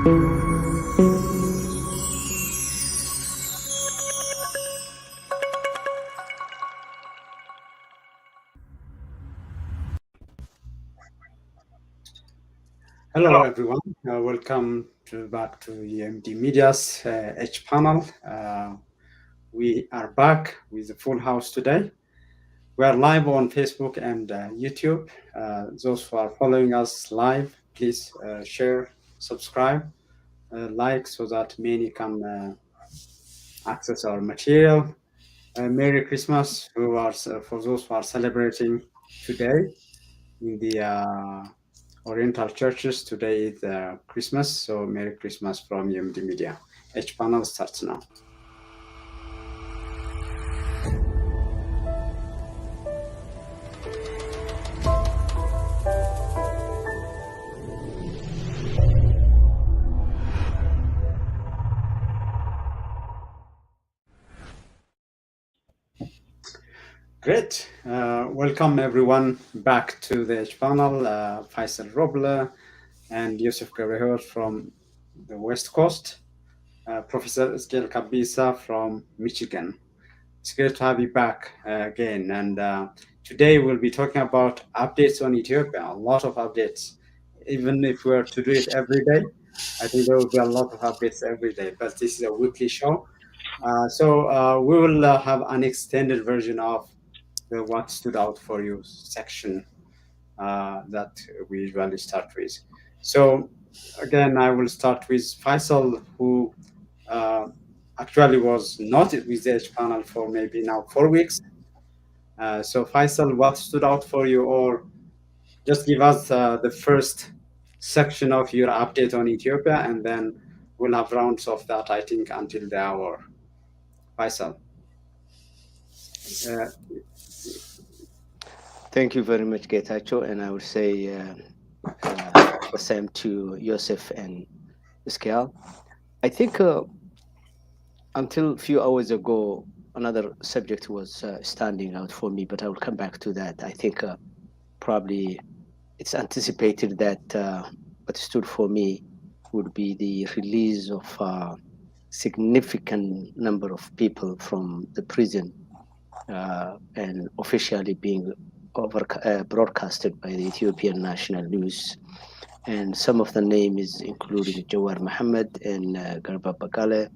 Hello, everyone. Welcome back to EMD Media's H panel. We are back with the full house today. We are live on Facebook and YouTube. Those who are following us live, please share, subscribe, like, so that many can access our material. Merry Christmas for those who are celebrating today in the Oriental churches. Today is Christmas, so Merry Christmas from UMD Media. H panel starts now. Great. Welcome everyone back to the H panel. Faisal Roble and Yusuf Gabrehor from the West Coast. Professor Ezekiel Kabisa from Michigan. It's great to have you back again. And today we'll be talking about updates on Ethiopia, a lot of updates. Even if we were to do it every day, I think there will be a lot of updates every day, but this is a weekly show. So we will have an extended version of the What Stood Out For You section that we usually start with. So again, I will start with Faisal, who actually was not with the H panel for maybe now 4 weeks. So Faisal, what stood out for you, or just give us the first section of your update on Ethiopia, and then we'll have rounds of that, I think, until the hour. Faisal. Thank you very much, Getachew, and I would say the same to Yosef and Ezekiel. I think until a few hours ago, another subject was standing out for me, but I will come back to that. I think probably it's anticipated that what stood for me would be the release of a significant number of people from the prison and officially being broadcasted by the Ethiopian national news. And some of the names including Jawar Mohammed and Garba Bagale,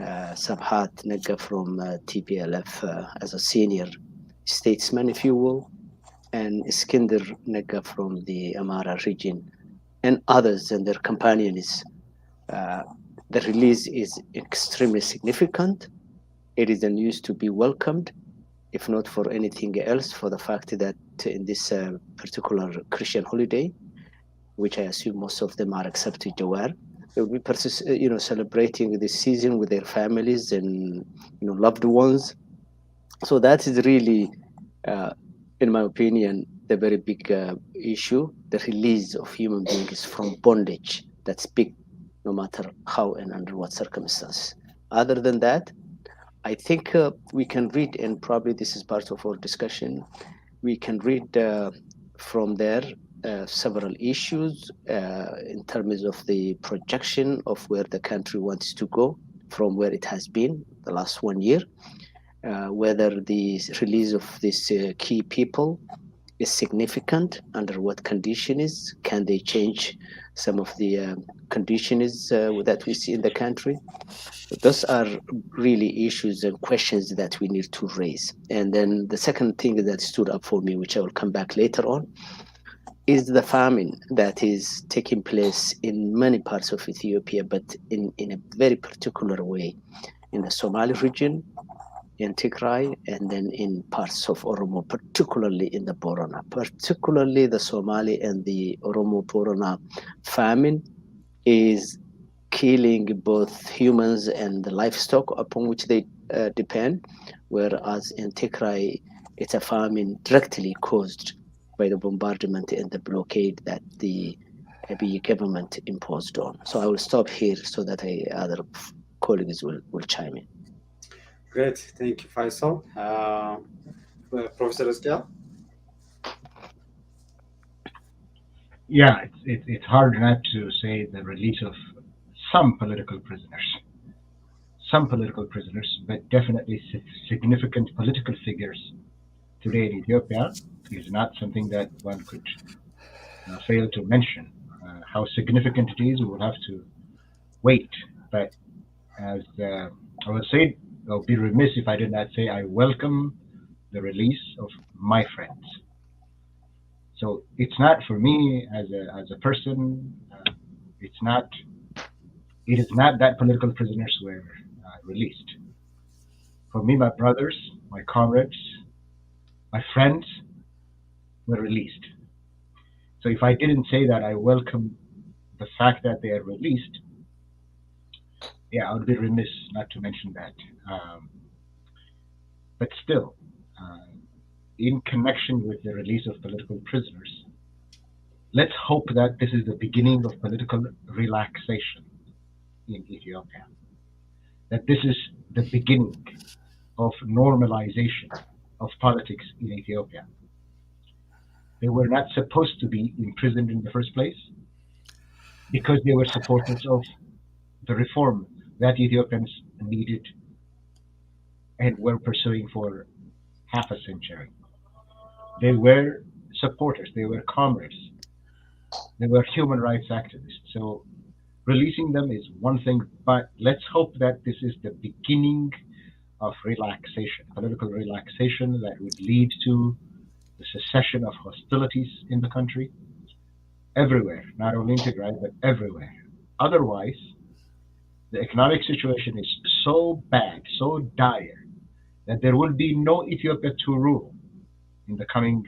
Sabhat Nega from TPLF as a senior statesman, if you will, and Iskender Nega from the Amhara region, and others and their companions. The release is extremely significant. It is a news to be welcomed, if not for anything else, for the fact that in this particular Christian holiday, which I assume most of them are except Jawar, they will be celebrating this season with their families and loved ones. So that is really, in my opinion, the very big issue: the release of human beings from bondage. That's big, no matter how and under what circumstances. Other than that, I think we can read, and probably this is part of our discussion, we can read from there several issues in terms of the projection of where the country wants to go from where it has been the last 1 year, whether the release of these key people is significant, under what conditions, can they change some of the conditions that we see in the country. Those are really issues and questions that we need to raise. And then the second thing that stood up for me, which I will come back later on, is the famine that is taking place in many parts of Ethiopia, but in a very particular way in the Somali region, in Tigray, and then in parts of Oromo, particularly in the Borona. Particularly the Somali and the Oromo Borona famine is killing both humans and the livestock upon which they depend, whereas in Tigray, it's a famine directly caused by the bombardment and the blockade that the Abiy government imposed on. So I will stop here so that other colleagues will chime in. Great, thank you, Faisal. Professor Ezekiel? Yeah, it's hard not to say the release of some political prisoners, but definitely significant political figures today in Ethiopia is not something that one could fail to mention. How significant it is, we will have to wait. But as I would say, I would be remiss if I did not say I welcome the release of my friends. So it's not for me as a person. It's not. It is not that political prisoners were released. For me, my brothers, my comrades, my friends were released. So if I didn't say that I welcome the fact that they are released, yeah, I would be remiss not to mention that. Um, but still, uh, in connection with the release of political prisoners, let's hope that this is the beginning of political relaxation in Ethiopia. That this is the beginning of normalization of politics in Ethiopia. They were not supposed to be imprisoned in the first place because they were supporters of the reform that Ethiopians needed and were pursuing for half a century. They were supporters, they were comrades, they were human rights activists. So releasing them is one thing, but let's hope that this is the beginning of relaxation, political relaxation that would lead to the cessation of hostilities in the country everywhere, not only in Tigray, but everywhere. Otherwise, the economic situation is so bad, so dire, that there will be no Ethiopia to rule in the coming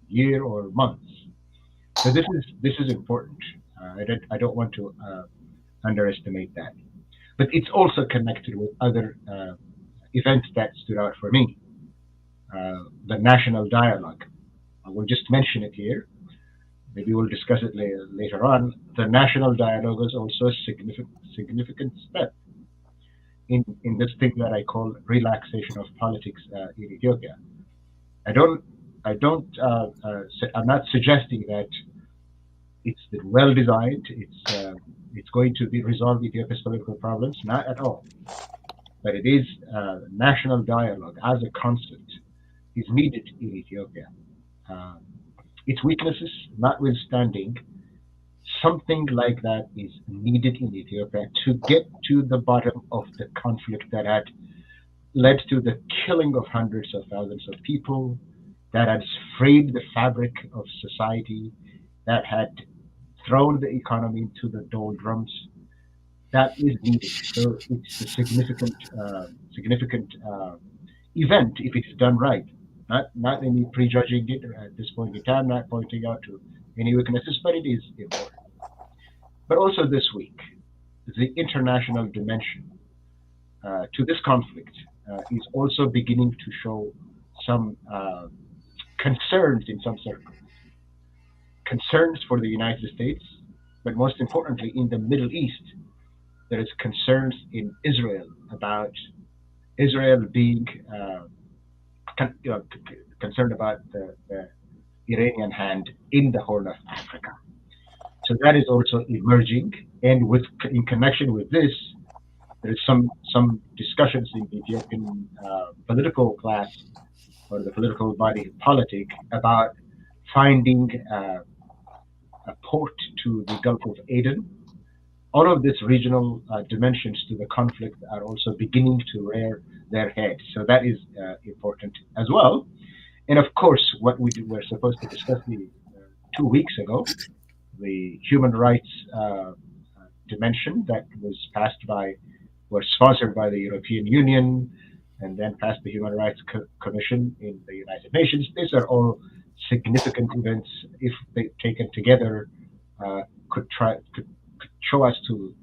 year or months. So this is important. I don't want to underestimate that. But it's also connected with other events that stood out for me. The national dialogue. I will just mention it here. Maybe we'll discuss it later on. The national dialogue is also a significant step in this thing that I call relaxation of politics in Ethiopia. I don't I'm not suggesting that it's well designed. It's going to be resolve Ethiopia's political problems. Not at all. But it is national dialogue as a concept is needed in Ethiopia. Uh, its weaknesses notwithstanding, something like that is needed in Ethiopia to get to the bottom of the conflict that had led to the killing of hundreds of thousands of people, that had frayed the fabric of society, that had thrown the economy into the doldrums. That is needed. So it's a significant event if it's done right. Not any prejudging it at this point in time, not pointing out to any weaknesses, but it is important. But also this week, the international dimension to this conflict is also beginning to show some concerns in some circles. Concerns for the United States, but most importantly, in the Middle East, there is concerns in Israel about Israel being concerned about the Iranian hand in the Horn of Africa. So that is also emerging, and in connection with this, there is some discussions in the Ethiopian political class or the political body politic about finding a port to the Gulf of Aden. All of these regional dimensions to the conflict are also beginning to rear their head. So that is important as well. And of course, what were supposed to discuss 2 weeks ago, the human rights dimension that was sponsored by the European Union and then passed the Human Rights Commission in the United Nations. These are all significant events. If they taken together, could show us to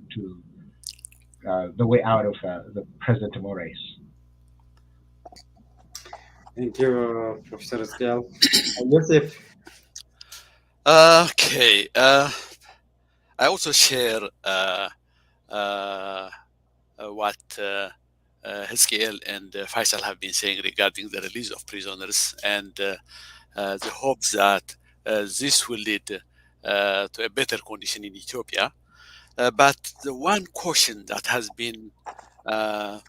the way out of the present mores. Thank you, Professor Scale. Yusuf, Okay. I also share uh, what Hezkiel and Faisal have been saying regarding the release of prisoners and the hope that this will lead to a better condition in Ethiopia. But the one question that has been that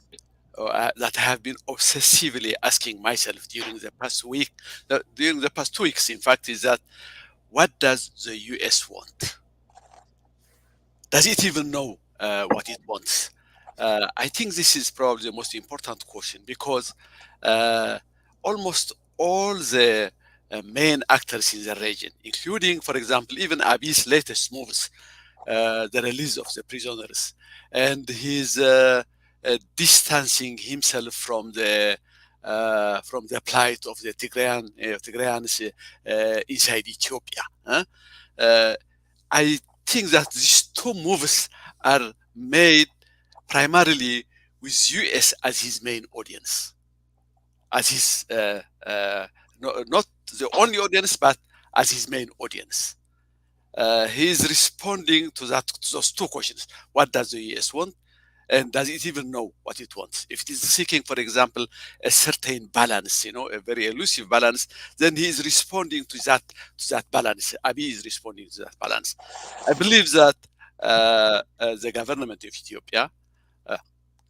I have been obsessively asking myself during the past week, during the past 2 weeks, in fact, is that what does the US want? Does it even know what it wants? I think this is probably the most important question because uh, almost all the main actors in the region, including, for example, even Abiy's latest moves, the release of the prisoners, and his distancing himself from the plight of the Tigrayans inside Ethiopia. Uh, I think that these two moves are made primarily with US as his main audience, as his not the only audience, but as his main audience. He is responding to those two questions: what does the US want, and does it even know what it wants? If it is seeking, for example, a certain balance, a very elusive balance, then he is responding to that balance. Abiy is responding to that balance. I believe that the government of Ethiopia,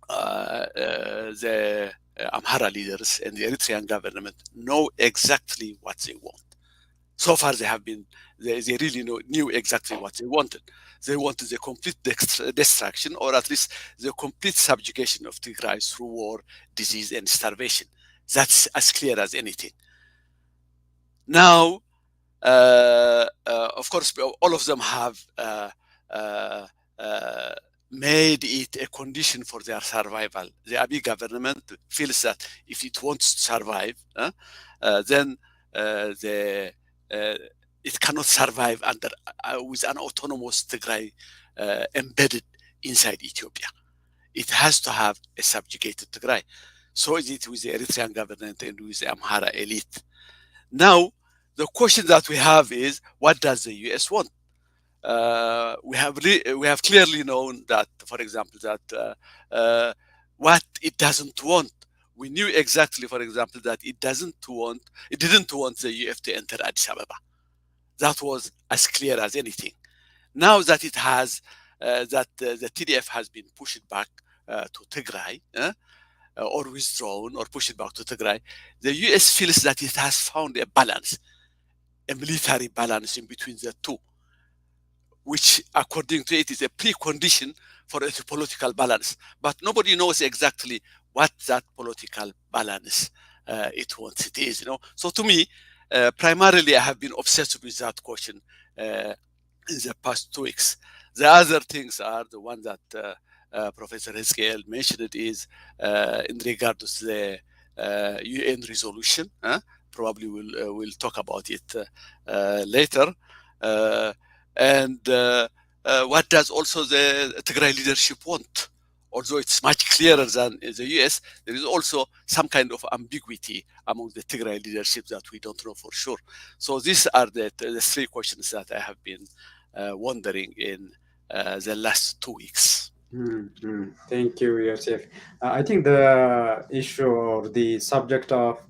uh, the Amhara leaders, and the Eritrean government know exactly what they want. So far, they really knew exactly what they wanted. They wanted the complete destruction, or at least the complete subjugation of Tigray through war, disease, and starvation. That's as clear as anything. Now, of course, all of them have uh, uh, made it a condition for their survival. The Abiy government feels that if it wants to survive, then the it cannot survive with an autonomous Tigray embedded inside Ethiopia. It has to have a subjugated Tigray. So is it with the Eritrean government and with the Amhara elite. Now, the question that we have is, what does the US want? We have clearly known that, for example, that what it doesn't want. We knew exactly, for example, that it didn't want the UF to enter Addis Ababa. That was as clear as anything. Now that it has, the TDF has been pushed back to Tigray, or withdrawn or pushed back to Tigray, the US feels that it has found a balance, a military balance in between the two, which according to it is a precondition for a political balance. But nobody knows exactly what that political balance it wants it is. So to me, primarily I have been obsessed with that question in the past 2 weeks. The other things are the one that Professor Hezkel mentioned is in regard to the UN resolution. Probably we'll talk about it later. Uh, and what does also the Tigray leadership want? Although it's much clearer than the US, there is also some kind of ambiguity among the Tigray leadership that we don't know for sure. So these are the three questions that I have been wondering in the last 2 weeks. Thank you, Yosef. I think the issue or the subject of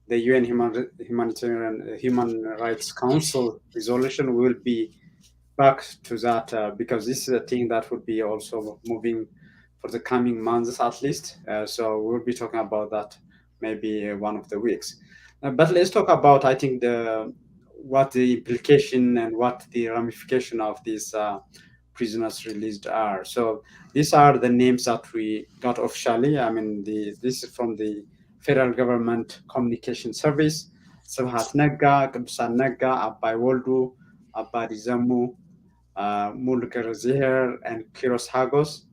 the UN Humanitarian Human Rights Council resolution will be back to that because this is a thing that would be also moving for the coming months at least. So we'll be talking about that maybe one of the weeks. But let's talk about, I think, the what the implication and what the ramification of these prisoners released are. So these are the names that we got officially. I mean, this is from the federal government communication service. Sabhat Nagga, Kabsan Nagga, Abai Woldu, Abadi Zamu, Mulker Zihar, and Kiros Hagos,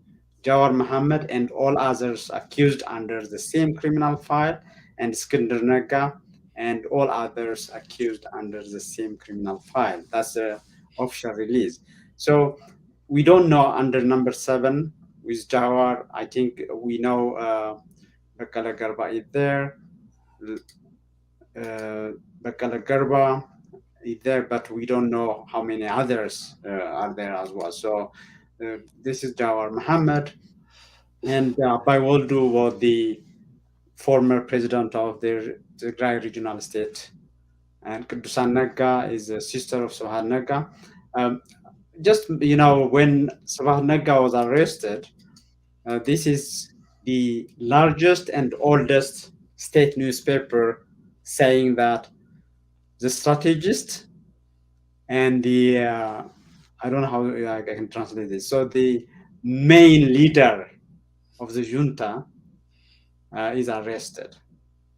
Jawar Mohammed, and all others accused under the same criminal file, and Iskandar Nagga, and all others accused under the same criminal file. That's the official release. So we don't know under number 7 with Jawar. I think we know Bakala Garba is there. Bakala Garba is there, but we don't know how many others are there as well. So this is Jawar Mohammed, and Baiwoldu was the former president of the Tigray regional state, and Kudusan Nagga is a sister of Sohan Nagga. Um, just, when Sabah Naga was arrested, this is the largest and oldest state newspaper saying that the strategist and the I don't know how I can translate this. So the main leader of the junta is arrested.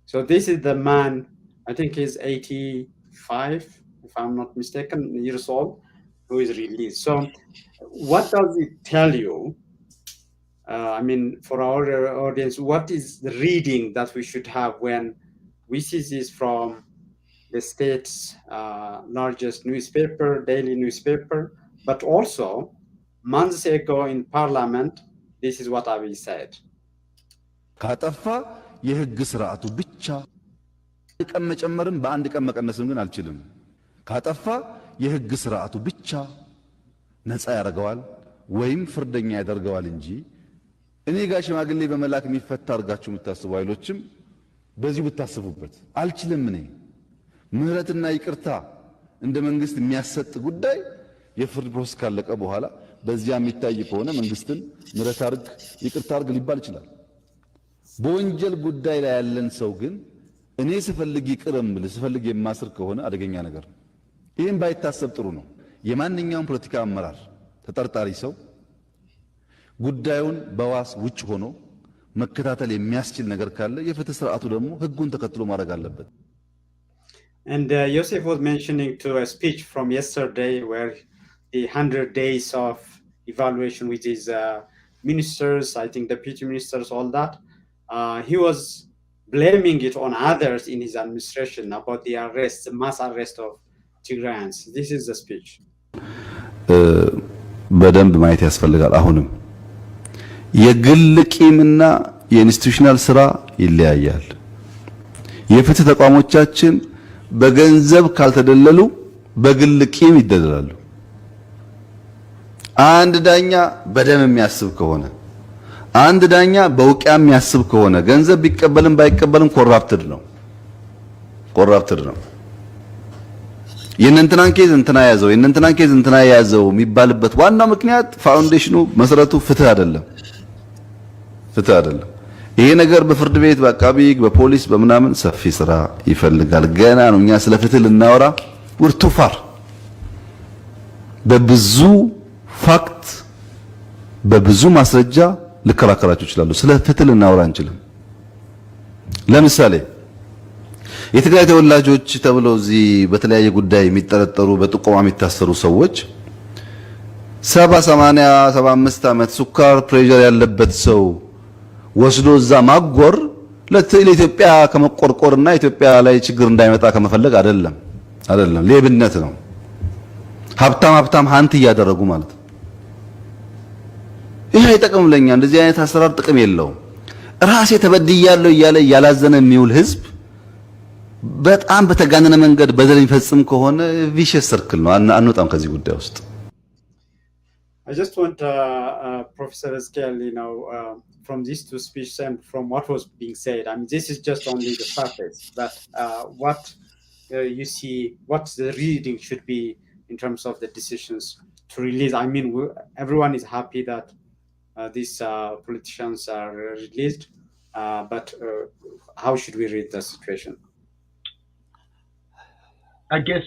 So this is the man. I think he's 85, if I'm not mistaken, years old, who is released. So what does it tell you? I mean, for our audience, what is the reading that we should have when we see this from the state's largest newspaper, daily newspaper, but also months ago in parliament, this is what Abiy said. ካጠፋ የህግ ስርዓቱ ብቻ ቀን መጨመርም በአንድ ቀን መቀነስም ግን አልችልም። ካጠፋ የህግ ስርዓቱ ብቻ ነፃ ያደርገዋል ወይም ፍርደኛ ያደርገዋል እንጂ እኔ ጋር ሽማግሌ በመላክ የሚፈታ አርጋችሁ የምታስቡ ኃይሎችም በዚህ ብታስቡበት አልችልም። እኔ ምህረትና ይቅርታ እንደ መንግስት የሚያሰጥ ጉዳይ የፍርድ ፕሮሰስ ካለቀ በኋላ በዚያ የሚታይ ከሆነ መንግስትን ምህረት አርግ ይቅርታ አርግ ሊባል ይችላል። በወንጀል ጉዳይ ላይ ያለን ሰው ግን እኔ ስፈልግ ይቅርም ስፈልግ የማስር ከሆነ አደገኛ ነገር ነው። ይሄን ባይታሰብ ጥሩ ነው። የማንኛውም ፖለቲካ አመራር ተጠርጣሪ ሰው ጉዳዩን በዋስ ውጭ ሆኖ መከታተል የሚያስችል ነገር ካለ የፍትህ ስርዓቱ ደግሞ ህጉን ተከትሎ ማድረግ አለበት። And Yosef was mentioning to a speech from yesterday where the 100 days of evaluation with his ministers, I think deputy ministers, all that, he was blaming it on others in his administration about the arrest, the mass arrest of Tigrayans. This is the speech. በደንብ ማየት ያስፈልጋል። አሁንም የግል ቂምና የኢንስቲትዩሽናል ስራ ይለያያል። የፍትህ ተቋሞቻችን በገንዘብ ካልተደለሉ በግል ቂም ይደለላሉ። አንድ ዳኛ በደም የሚያስብ ከሆነ አንድ ዳኛ በውቂያ የሚያስብ ከሆነ ገንዘብ ቢቀበልም ባይቀበልም ኮራፕትድ ነው። የእነንትናን ኬዝ እንትና ያዘው የእነንትናን ኬዝ እንትና ያዘው የሚባልበት ዋናው ምክንያት ፋውንዴሽኑ መሰረቱ ፍትህ አይደለም። ይሄ ነገር በፍርድ ቤት በአቃቢ በፖሊስ በምናምን ሰፊ ስራ ይፈልጋል። ገና ነው። እኛ ስለ ፍትህ ልናወራ ውርቱፋር በብዙ ፋክት በብዙ ማስረጃ ልከራከራችሁ ይችላሉ። ስለ ፍትህ ልናወራ አንችልም። ለምሳሌ የትግራይ ተወላጆች ተብለው እዚህ በተለያየ ጉዳይ የሚጠረጠሩ በጥቆማ የሚታሰሩ ሰዎች 70 80 75 ዓመት ሱካር ፕሬሸር ያለበት ሰው ወስዶ እዛ ማጎር ለኢትዮጵያ ከመቆርቆርና ኢትዮጵያ ላይ ችግር እንዳይመጣ ከመፈለግ አይደለም፣ ሌብነት ነው። ሀብታም ሀንት እያደረጉ ማለት ነው። ይሄ አይጠቅምም ለኛ። እንደዚህ አይነት አሰራር ጥቅም የለውም። ራሴ ተበድያለሁ እያለ ያላዘነ የሚውል ህዝብ በጣም በተጋነነ መንገድ በደል የሚፈጽም ከሆነ ቪሸስ ሰርክል ነው። አንወጣም ከዚህ ጉዳይ ውስጥ። I just want Professor Eskel, from these two speeches and from what was being said, I mean, this is just only the surface. But what you see, what the reading should be in terms of the decisions to release. I mean, everyone is happy that these politicians are released, but how should we read the situation? I guess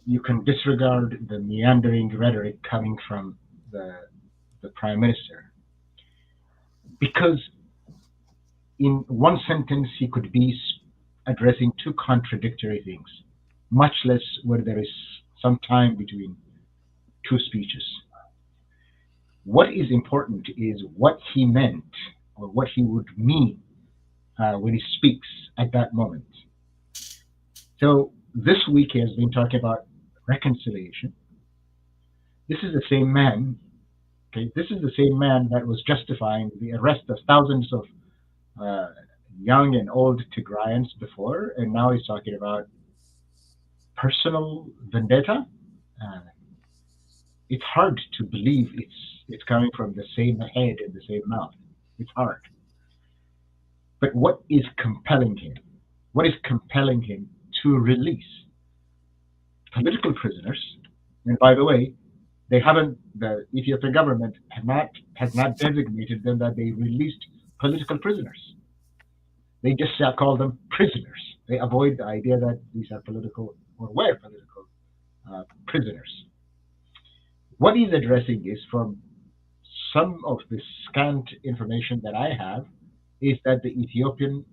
you can disregard the meandering rhetoric coming from the Prime Minister, because in one sentence he could be addressing two contradictory things, much less where there is some time between two speeches. What is important is what he meant or what he would mean when he speaks at that moment. So this week he has been talking about reconciliation. This is the same man, okay? This is the same man that was justifying the arrest of thousands of young and old Tigrayans before, and now he's talking about personal vendetta. It's hard to believe it's coming from the same head and the same mouth. It's hard. But what is compelling him? What is compelling him to release political prisoners? And by the way, They haven't. The Ethiopian government has not designated them that they released political prisoners. They just call them prisoners. They avoid the idea that these are political or were political prisoners. What he's addressing is, from some of the scant information that I have, is that the Ethiopian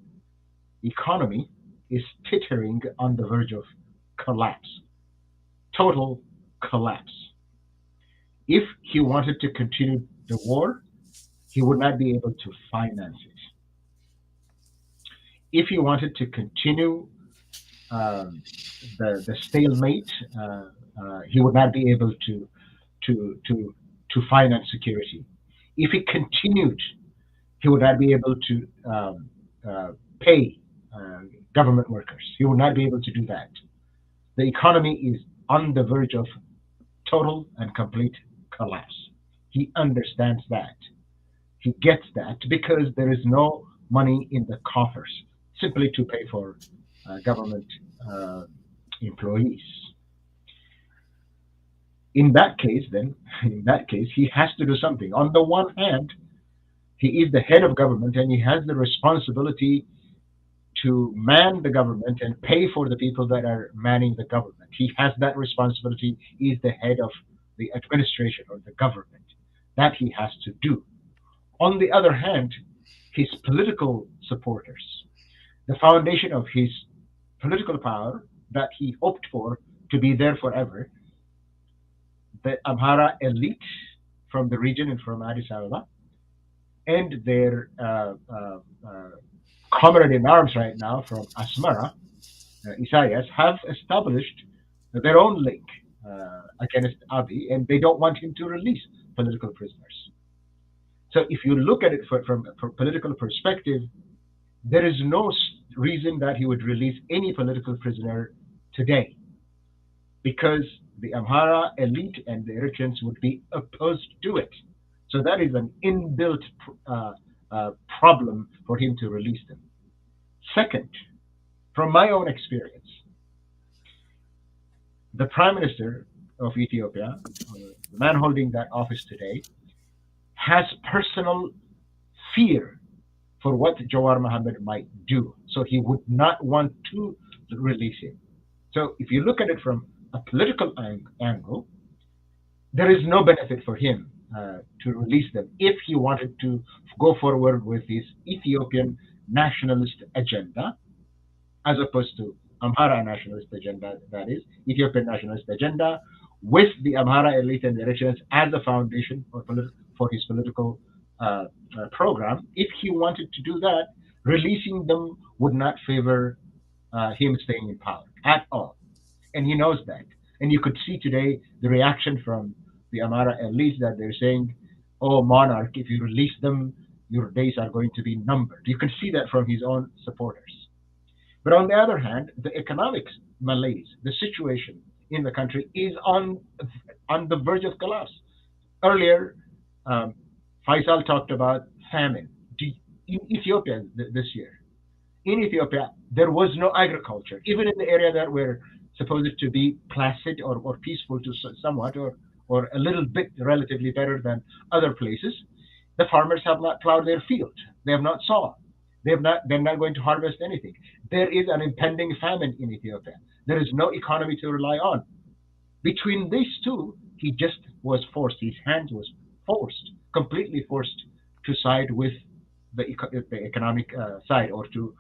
economy is teetering on the verge of collapse, total collapse. If he wanted to continue the war, he would not be able to finance it. If he wanted to continue the stalemate, he would not be able to finance security. If he continued, he would not be able to pay government workers. He would not be able to do that. The economy is on the verge of total and complete collapse. He understands that. He gets that because there is no money in the coffers simply to pay for government employees. In that case, he has to do something. On the one hand, he is the head of government and he has the responsibility to man the government and pay for the people that are manning the government. He has that responsibility. He is the head of the administration or the government. That he has to do. On the other hand, his political supporters, the foundation of his political power that he hoped for to be there forever, the Amhara elite from the region and from Addis Ababa, and their comrade in arms right now from Asmara, Isaias, have established their own link against Abiy, and they don't want him to release political prisoners. So if you look at it from a political perspective, there is no reason that he would release any political prisoner today, because the Amhara elite and the Eritreans would be opposed to it. So that is an inbuilt problem for him to release them. Second, from my own experience, the Prime Minister of Ethiopia, the man holding that office today, has personal fear for what Jawar Mohammed might do. So he would not want to release him. So if you look at it from a political angle, there is no benefit for him to release them if he wanted to go forward with his Ethiopian nationalist agenda, as opposed to Amhara nationalist agenda, that is, Ethiopian nationalist agenda, with the Amhara elite and the Eritreans as a foundation for his political program. If he wanted to do that, releasing them would not favor him staying in power at all. And he knows that. And you could see today the reaction from the Amhara elite that they're saying, oh, monarch, if you release them, your days are going to be numbered. You can see that from his own supporters. But on the other hand, the economic malaise, the situation in the country is on the verge of collapse. Earlier, Faisal talked about famine in Ethiopia this year. In Ethiopia, there was no agriculture, even in the area that were supposed to be placid or peaceful to somewhat, or a little bit relatively better than other places. The farmers have not plowed their field. They have not sown. They're not going to harvest anything. There is an impending famine in Ethiopia. There is no economy to rely on. Between these two, he just was forced. His hand was completely forced to side with the economic side, or to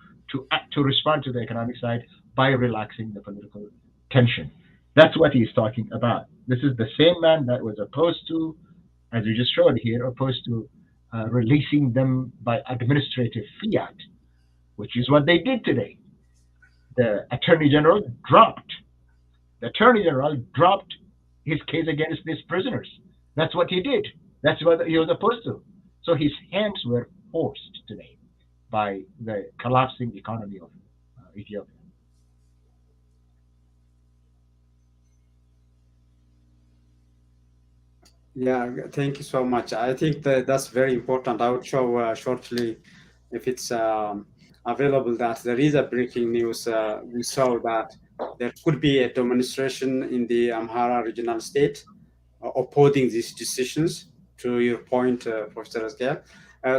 respond to the economic side by relaxing the political tension. That's what he's talking about. This is the same man that was opposed to, as we just showed here, opposed to releasing them by administrative fiat, which is what they did today. The Attorney General dropped his case against these prisoners. That's what he did. That's what he was opposed to. So his hands were forced today by the collapsing economy of Ethiopia. Yeah, thank you so much. I think that's very important. I will show shortly, if it's available, that there is a breaking news. We saw that there could be a demonstration in the Amhara regional state upholding these decisions. To your point, Professor Asghar.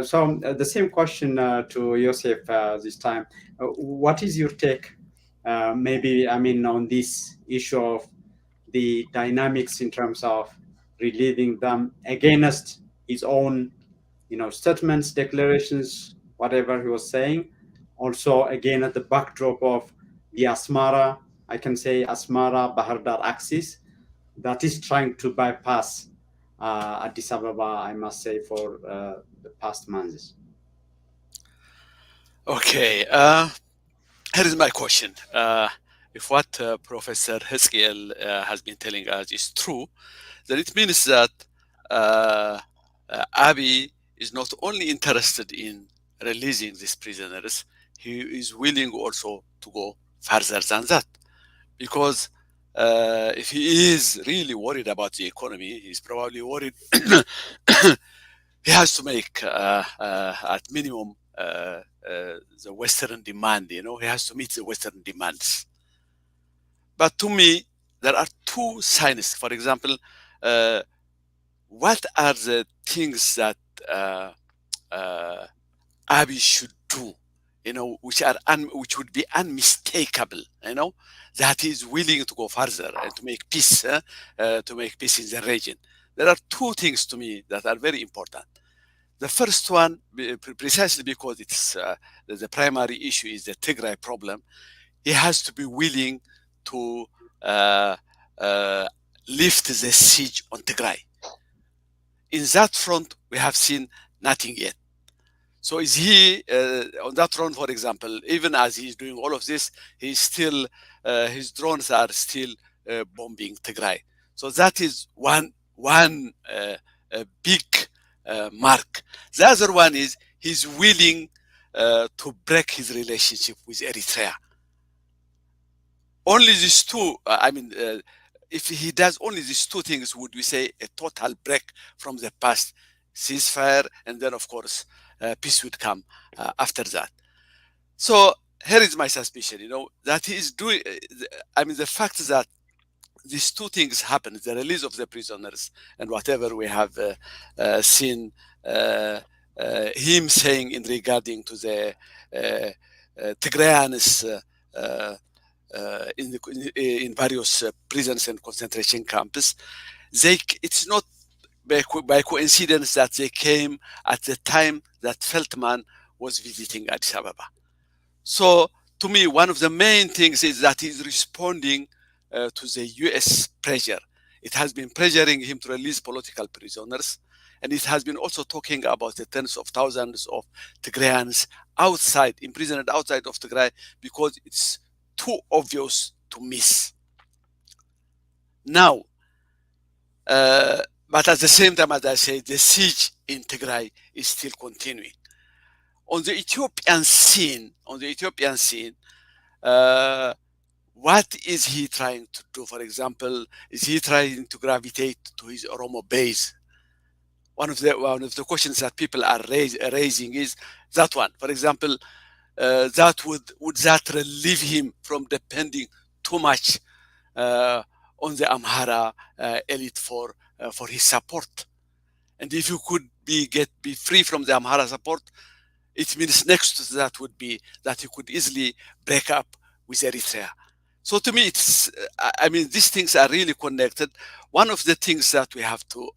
So the same question to Yosef this time. What is your take, maybe, I mean, on this issue of the dynamics in terms of relieving them against his own, statements, declarations, whatever he was saying. Also, again, at the backdrop of the Asmara, I can say Asmara Bahardar axis that is trying to bypass Addis Ababa, I must say, for the past months. Okay, here is my question. If what Professor Heskiel has been telling us is true, then it means that Abiy is not only interested in releasing these prisoners, he is willing also to go further than that. Because if he is really worried about the economy, he's probably worried he has to make at minimum the Western demand. He has to meet the Western demands. But to me, there are two signs. For example, what are the things that Abiy should do, which would be unmistakable, that he is willing to go further and to make peace, in the region. There are two things to me that are very important. The first one, precisely because it's the primary issue is the Tigray problem, he has to be willing to lift the siege on Tigray. In that front, we have seen nothing yet. So is he on that front, for example, even as he's doing all of this, he's still his drones are still bombing Tigray. So that is one big mark. The other one is he's willing to break his relationship with Eritrea. Only these two, if he does only these two things, would we say a total break from the past, ceasefire, and then of course peace would come after that. So here is my suspicion, that he is doing, the fact that these two things happen, the release of the prisoners and whatever we have seen him saying in regarding to the Tigrayans in various prisons and concentration camps. It's not by coincidence that they came at the time that Feldman was visiting Addis Ababa. So to me, one of the main things is that he's responding to the US pressure. It has been pressuring him to release political prisoners. And it has been also talking about the tens of thousands of Tigrayans imprisoned outside of Tigray, because it's too obvious to miss. Now, but at the same time, as I say, the siege in Tigray is still continuing. On the Ethiopian scene, what is he trying to do? For example, is he trying to gravitate to his Oromo base? One of the questions that people are raising is that one. For example, that would that relieve him from depending too much on the Amhara elite for his support? And if you could be free from the Amhara support, it means next to that would be that you could easily break up with Eritrea. So to me, it's these things are really connected. One of the things that we have to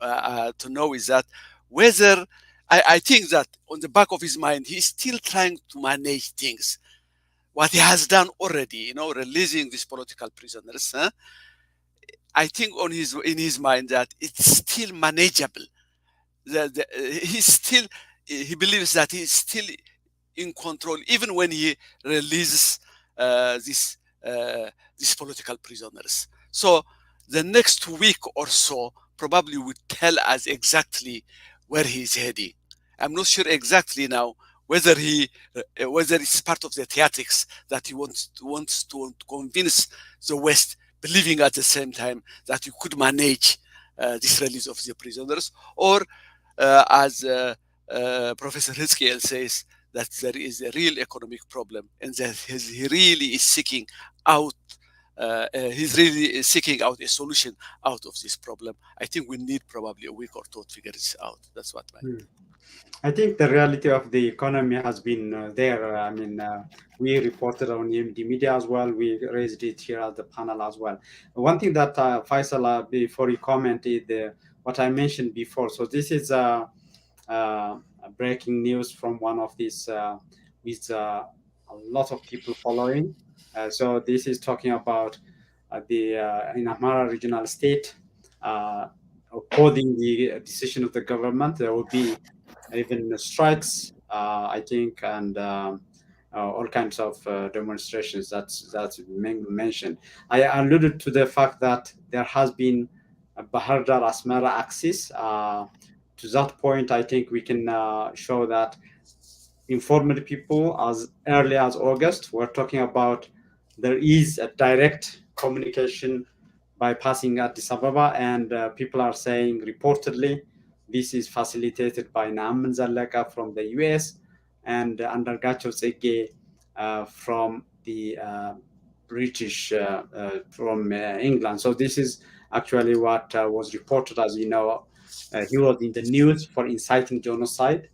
know is that whether I think that on the back of his mind, he's still trying to manage things. What he has done already, releasing these political prisoners, I think in his mind that it's still manageable. He believes that he's still in control, even when he releases these political prisoners. So the next week or so probably would tell us exactly where he's heading. I'm not sure exactly now whether it's part of the theatrics that he wants to convince the West, believing at the same time that you could manage this release of the prisoners, or as Professor Hitzkiel says, that there is a real economic problem and that he really is seeking out he's really seeking out a solution out of this problem. I think we need probably a week or two to figure this out. That's what my I think the reality of the economy has been there. I mean, we reported on EMD media as well. We raised it here at the panel as well. One thing that Faisal, before you commented, what I mentioned before. So this is breaking news from one of these with a lot of people following. So this is talking about the in Amhara regional state, upholding the decision of the government. There will be even strikes, I think, and all kinds of demonstrations. That's mentioned. I alluded to the fact that there has been a Bahar Dar Asmara axis. To that point, I think we can show that informed people as early as August were talking about there is a direct communication bypassing Addis Ababa, and people are saying reportedly this is facilitated by Naaman Zallaka from the US and Andargacho Tsege from the British, from England. So this is actually what was reported. As you know, he was in the news for inciting genocide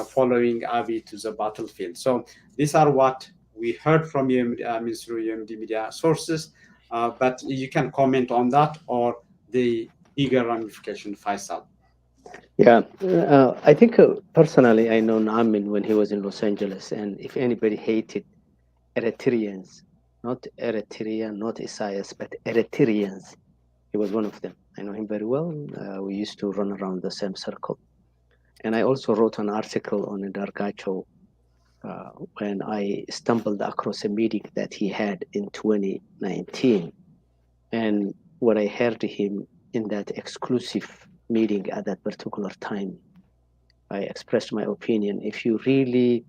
following Abiy to the battlefield. So these are what we heard from you, through UMD media sources, but you can comment on that or the bigger ramification, Faisal. Yeah, I think personally, I know Naaman when he was in Los Angeles, and if anybody hated Eritreans, not Eritrea, not Isaias, but Eritreans, he was one of them. I know him very well. We used to run around the same circle. And I also wrote an article on Dargacho when I stumbled across a meeting that he had in 2019. And what I heard him in that exclusive meeting at that particular time, I expressed my opinion. If you really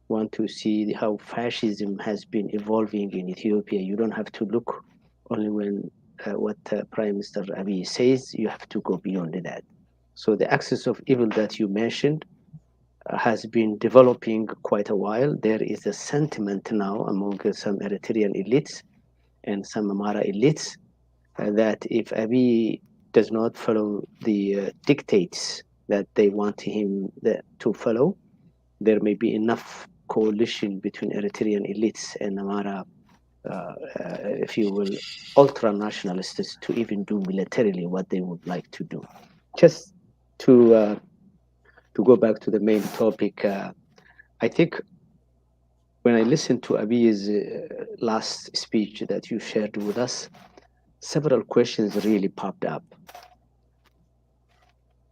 want to see how fascism has been evolving in Ethiopia, you don't have to look only when what Prime Minister Abiy says, you have to go beyond that. So the axis of evil that you mentioned has been developing quite a while. There is a sentiment now among some Eritrean elites and some Amhara elites that if Abiy does not follow the dictates that they want him to follow, there may be enough coalition between Eritrean elites and Amhara, if you will, ultra-nationalists to even do militarily what they would like to do. Just to go back to the main topic, I think when I listened to Abiy's last speech that you shared with us, several questions really popped up.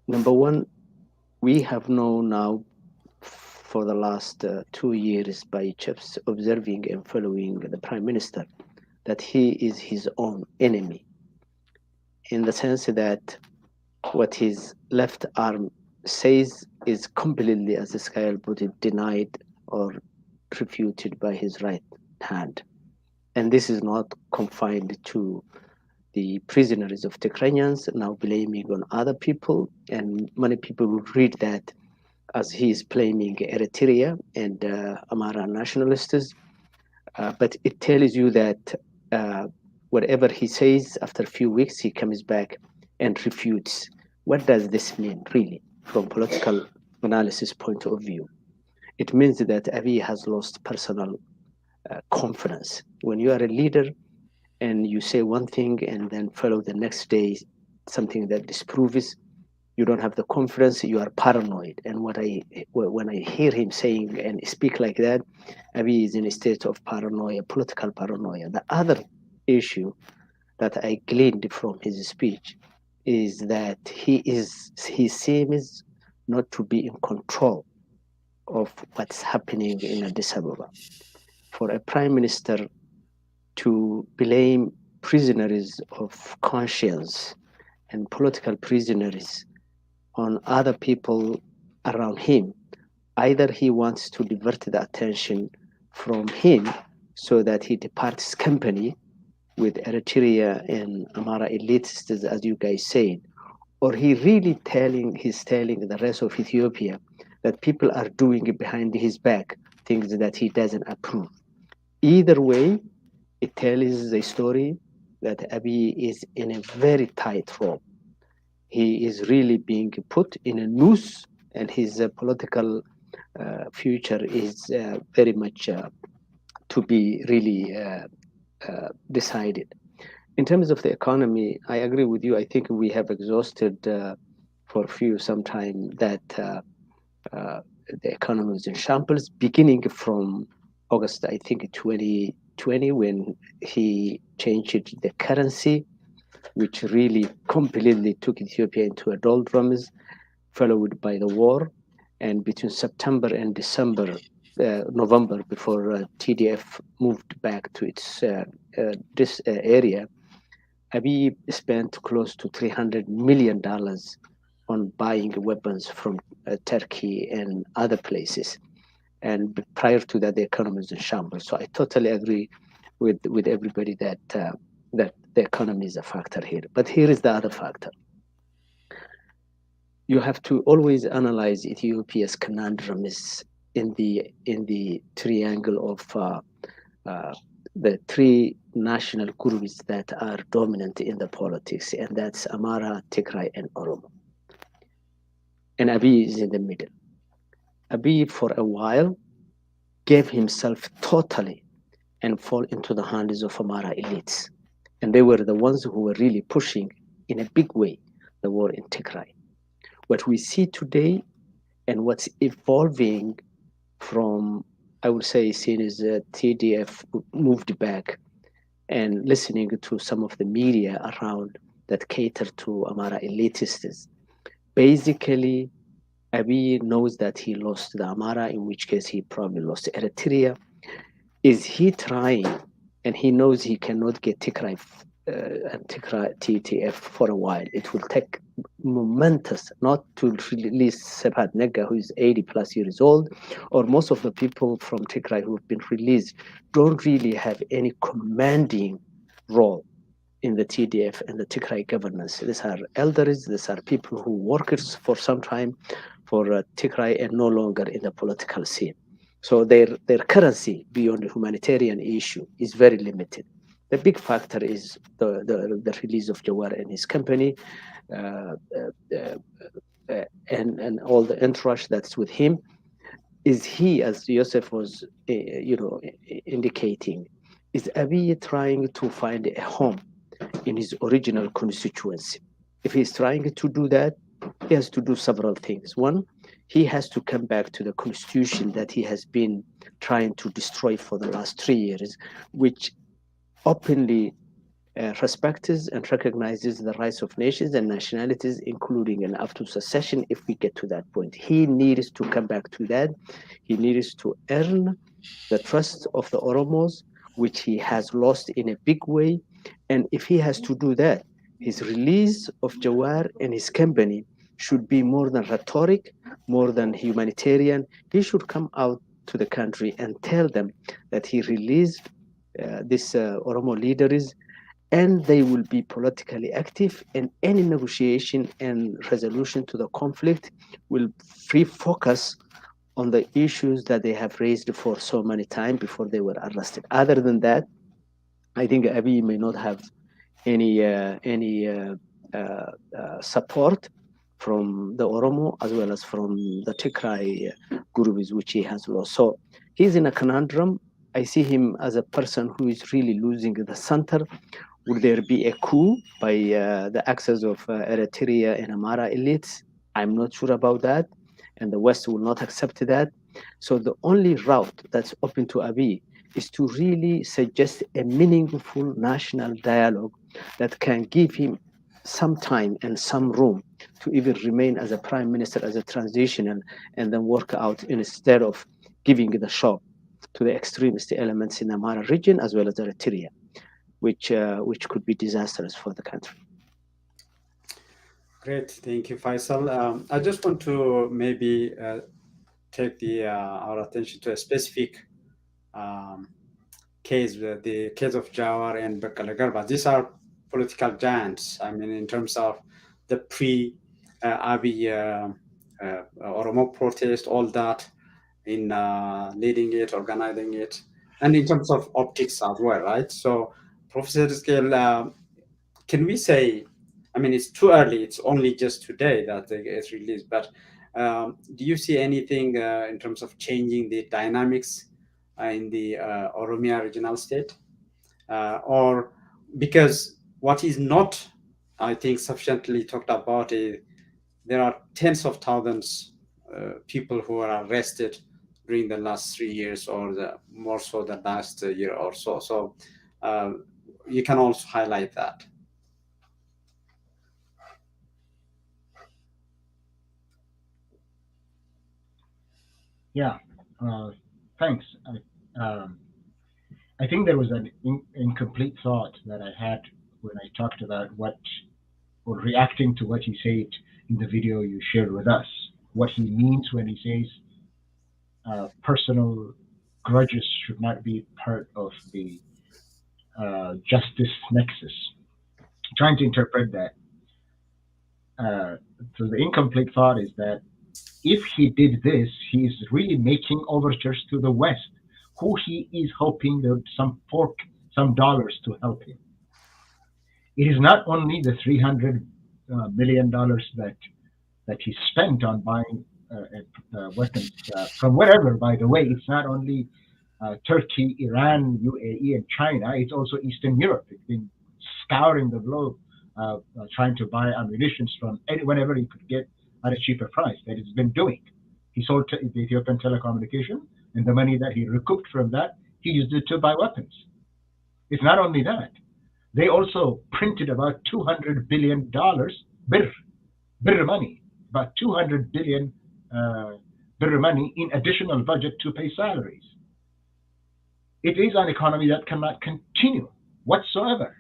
Number one, we have known now for the last 2 years by just observing and following the Prime Minister that he is his own enemy, in the sense that what his left arm says is completely, as Iskayel put it, denied or refuted by his right hand. And this is not confined to the prisoners of Tigrayans, now blaming on other people, and many people will read that as he is blaming Eritrea and Amhara nationalists. But it tells you that whatever he says, after a few weeks, he comes back and refutes. What does this mean, really, from political analysis point of view? It means that Abiy has lost personal confidence. When you are a leader and you say one thing and then follow the next day something that disproves, you don't have the confidence, you are paranoid. And when I hear him saying and speak like that, Abiy is in a state of paranoia, political paranoia. The other issue that I gleaned from his speech is that he seems not to be in control of what's happening in Addis Ababa. For a prime minister to blame prisoners of conscience and political prisoners on other people around him, either he wants to divert the attention from him so that he departs company with Eritrea and Amhara elites, as you guys said, or he's telling the rest of Ethiopia that people are doing behind his back things that he doesn't approve. Either way, it tells the story that Abiy is in a very tight rope. He is really being put in a noose, and his political future is very much to be really decided. In terms of the economy, I agree with you. I think we have exhausted for some time that the economy was in shambles, beginning from August, I think, 2020, when he changed the currency, which really completely took Ethiopia into a doldrums, followed by the war. And between September and November, before TDF moved back to its this area, Abiy spent close to $300 million on buying weapons from Turkey and other places. And prior to that, the economy was in shambles. So I totally agree with everybody that that the economy is a factor here. But here is the other factor. You have to always analyze Ethiopia's conundrums in the triangle of the three national groups that are dominant in the politics, and that's Amhara, Tigray, and Oromo. And Abiy is in the middle. Abiy, for a while, gave himself totally and fall into the hands of Amhara elites. And they were the ones who were really pushing in a big way the war in Tigray. What we see today and what's evolving from, I would say, seen as TDF moved back, and listening to some of the media around that cater to Amhara elitists. Basically, Abiy knows that he lost the Amhara, in which case he probably lost Eritrea. Is he trying, and he knows he cannot get Tigray and Tigray TTF for a while. It will take momentous not to release Sebhat Nega, who is 80 plus years old, or most of the people from Tigray who have been released don't really have any commanding role in the TDF and the Tigray governance. These are elders, these are people who worked for some time for Tigray and no longer in the political scene. So their currency beyond the humanitarian issue is very limited. The big factor is the release of Jawar and his company, and all the entourage that's with him. Is he, as Joseph was, indicating, is Abiy trying to find a home in his original constituency? If he's trying to do that, he has to do several things. One, he has to come back to the constitution that he has been trying to destroy for the last 3 years, which openly respects and recognizes the rights of nations and nationalities, including and up to secession, if we get to that point. He needs to come back to that. He needs to earn the trust of the Oromos, which he has lost in a big way. And if he has to do that, his release of Jawar and his company should be more than rhetoric, more than humanitarian. He should come out to the country and tell them that he released these Oromo leaders, and they will be politically active, and any negotiation and resolution to the conflict will refocus on the issues that they have raised for so many times before they were arrested. Other than that, I think Abiy may not have any support from the Oromo as well as from the Tigray groups, which he has lost. So he's in a conundrum. I see him as a person who is really losing the center. Would there be a coup by the access of Eritrea and Amhara elites? I'm not sure about that, and the West will not accept that. So the only route that's open to Abiy is to really suggest a meaningful national dialogue that can give him some time and some room to even remain as a prime minister, as a transitional, and then work out instead of giving the shock to the extremist elements in the Amhara region as well as Eritrea, which could be disastrous for the country. Great, thank you, Faisal. I just want to maybe take our attention to a specific case, the case of Jawar and Bekkele Garba. These are political giants. I mean, in terms of the pre-Abiy Oromo protest, all that, in leading it, organizing it, and in terms of optics as well, right? So Professor Scale, can we say, I mean, it's too early, it's only just today that it's released, but do you see anything in terms of changing the dynamics in the Oromia regional state? Or because what is not, I think, sufficiently talked about is there are tens of thousands people who are arrested during the last 3 years, or more so the last year or so. So uh, you can also highlight that. Yeah, thanks. I think there was an incomplete thought that I had when I talked about or reacting to what he said in the video you shared with us. What he means when he says personal grudges should not be part of the justice nexus. Trying to interpret that. So the incomplete thought is that if he did this, he is really making overtures to the West, who he is hoping that some dollars to help him. It is not only the $300 million that he spent on buying weapons from wherever. By the way, it's not only Turkey, Iran, UAE, and China. It's also Eastern Europe. It's been scouring the globe, trying to buy ammunition from whenever he could get at a cheaper price. That it's been doing. He sold the Ethiopian telecommunication, and the money that he recouped from that, he used it to buy weapons. It's not only that. They also printed about $200 billion birr money, about 200 billion birr money in additional budget to pay salaries. It is an economy that cannot continue whatsoever.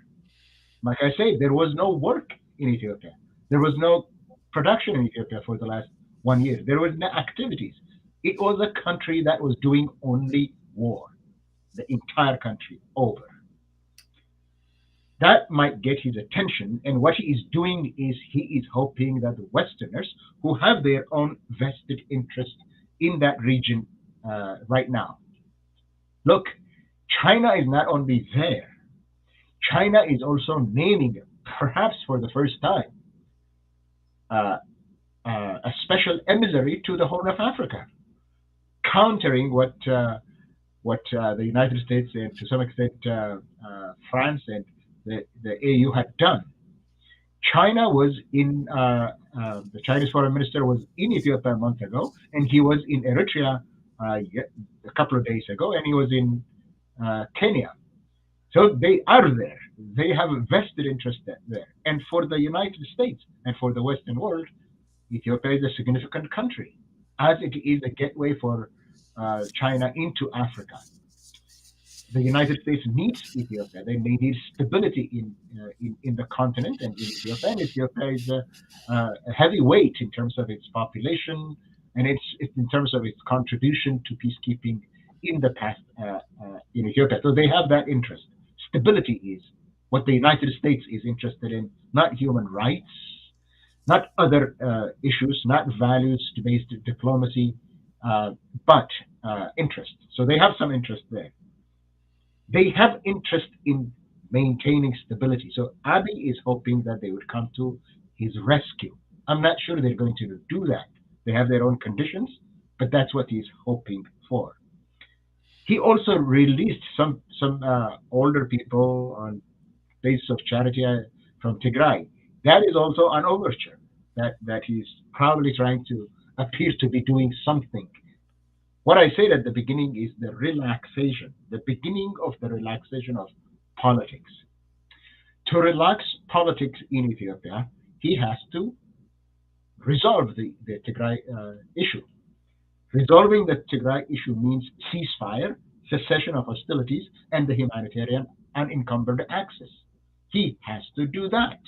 Like I say, there was no work in Ethiopia. There was no production in Ethiopia for the last 1 year. There was no activities. It was a country that was doing only war, the entire country over. That might get his attention, and what he is doing is he is hoping that the Westerners, who have their own vested interest in that region right now. Look, China is not only there, China is also naming, perhaps for the first time, a special emissary to the Horn of Africa, countering what the United States and to some extent France and the AU had done. China was in, the Chinese foreign minister was in Ethiopia a month ago, and he was in Eritrea a couple of days ago, and he was in Kenya. So they are there. They have a vested interest there. And for the United States and for the Western world, Ethiopia is a significant country, as it is a gateway for China into Africa. The United States needs Ethiopia. They need stability in the continent and in Ethiopia. And Ethiopia is a heavy weight in terms of its population and it's in terms of its contribution to peacekeeping in the past in Ethiopia. So they have that interest. Stability is what the United States is interested in, not human rights, not other issues, not values-based diplomacy, but interest. So they have some interest there. They have interest in maintaining stability. So Abiy is hoping that they would come to his rescue. I'm not sure they're going to do that. They have their own conditions, but that's what he's hoping for. He also released some older people on basis of charity from Tigray. That is also an overture that he's probably trying to appear to be doing something. What I said at the beginning is the relaxation, the beginning of the relaxation of politics. To relax politics in Ethiopia, he has to resolve the Tigray issue. Resolving the Tigray issue means ceasefire, cessation of hostilities, and the humanitarian unencumbered access. He has to do that.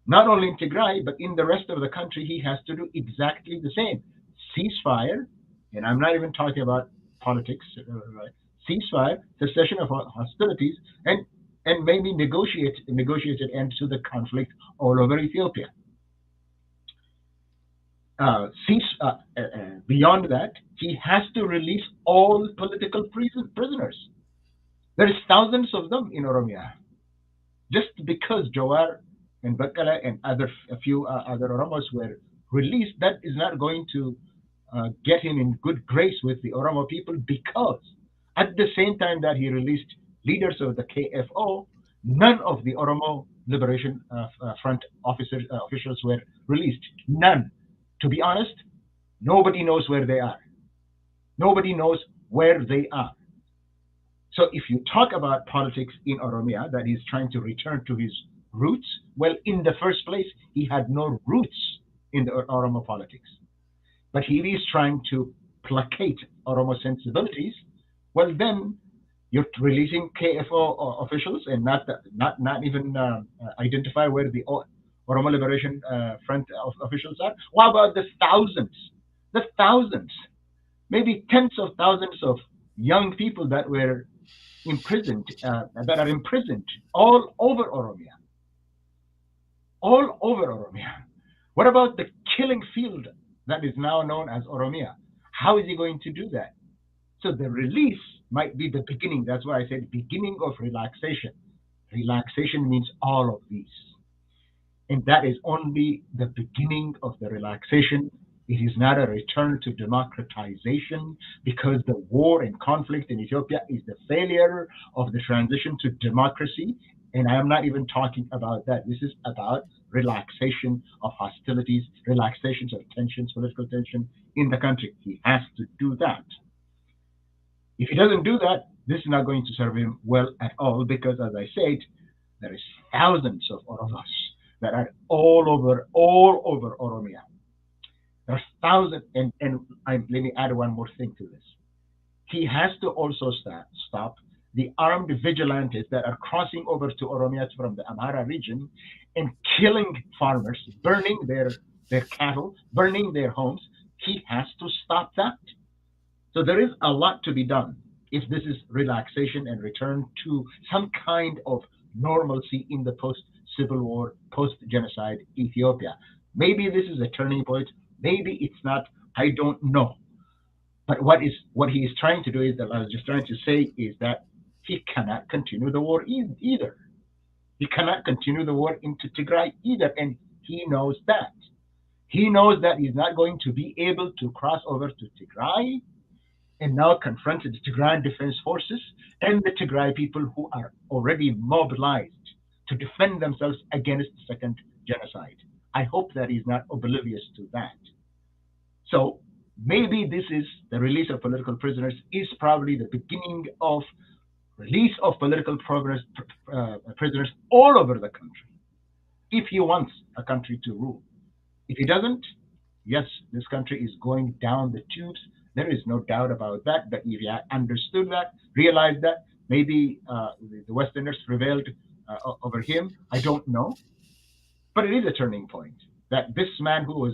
Not only in Tigray, but in the rest of the country, he has to do exactly the same. Ceasefire, and I'm not even talking about politics, ceasefire, cessation of hostilities, and maybe negotiate an end to the conflict all over Ethiopia. Beyond that, he has to release all political prisoners. There's thousands of them in Oromia. Just because Jawar and Bakala and a few other Oromos were released, that is not going to get him in good grace with the Oromo people, because at the same time that he released leaders of the KFO, none of the Oromo Liberation Front officials were released. None. To be honest, nobody knows where they are. Nobody knows where they are. So if you talk about politics in Oromia, that he's trying to return to his roots, well, in the first place, he had no roots in the Oromo politics. But he is trying to placate Oromo sensibilities. Well, then you're releasing KFO officials and not even identify where the Oromo Liberation Front officials are. What about the thousands, maybe tens of thousands of young people that were imprisoned, that are imprisoned all over Oromia? All over Oromia. What about the killing field that is now known as Oromia? How is he going to do that? So the release might be the beginning. That's why I said beginning of relaxation. Relaxation means all of these. And that is only the beginning of the relaxation. It is not a return to democratization, because the war and conflict in Ethiopia is the failure of the transition to democracy. And I am not even talking about that. This is about relaxation of hostilities, relaxations of tensions, political tension in the country. He has to do that. If he doesn't do that, this is not going to serve him well at all, because, as I said, there is thousands of Oromos that are all over Oromia. There are thousands, and let me add one more thing to this. He has to also stop the armed vigilantes that are crossing over to Oromia from the Amhara region and killing farmers, burning their cattle, burning their homes. He has to stop that. So there is a lot to be done if this is relaxation and return to some kind of normalcy in the post-civil war, post-genocide Ethiopia. Maybe this is a turning point. Maybe it's not. I don't know. But what he is trying to do is, that I was just trying to say, is that he cannot continue the war either. He cannot continue the war into Tigray either, and he knows that. He knows that he's not going to be able to cross over to Tigray and now confront the Tigrayan Defense Forces and the Tigray people who are already mobilized to defend themselves against the second genocide. I hope that he's not oblivious to that. So maybe this is the release of political prisoners is probably the beginning of release of political prisoners all over the country, if he wants a country to rule. If he doesn't, yes, this country is going down the tubes. There is no doubt about that. But if he understood that, realized that, maybe the Westerners prevailed over him. I don't know. But it is a turning point that this man who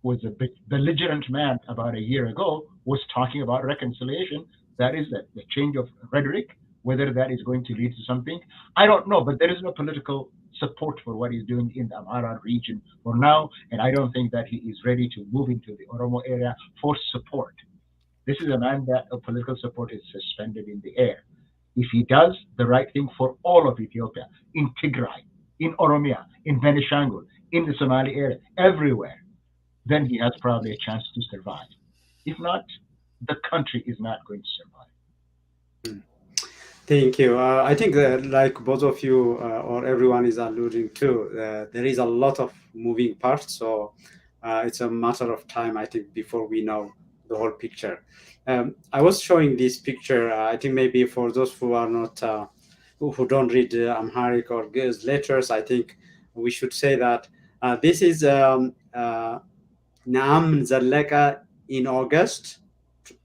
was a belligerent man about a year ago was talking about reconciliation. That is the change of rhetoric. Whether that is going to lead to something, I don't know. But there is no political support for what he's doing in the Amhara region for now, and I don't think that he is ready to move into the Oromo area for support. This is a man that political support is suspended in the air. If he does the right thing for all of Ethiopia, in Tigray, in Oromia, in Benishangul, in the Somali area, everywhere, then he has probably a chance to survive. If not, the country is not going to survive. Thank you. I think that, like both of you or everyone is alluding to, there is a lot of moving parts. So it's a matter of time, I think, before we know the whole picture. I was showing this picture. I think maybe for those who are not, who don't read Amharic or Ge'ez letters, I think we should say that this is Naam Zalleka in August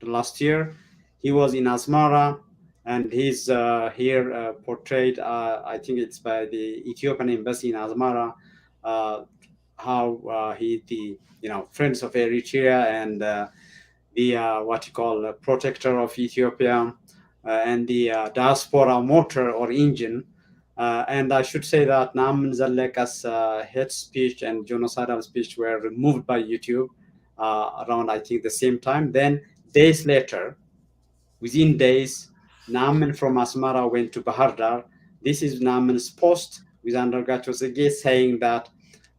last year. He was in Asmara. And he's here portrayed, I think it's by the Ethiopian embassy in Asmara, how he, the Friends of Eritrea and the what you call protector of Ethiopia and the diaspora motor or engine. And I should say that Naam Zalleka's hate speech and genocidal speech were removed by YouTube around, I think, the same time. Then days later, within days, Naaman from Asmara went to Bahar Dar. This is Naaman's post with Andargacho Sege saying that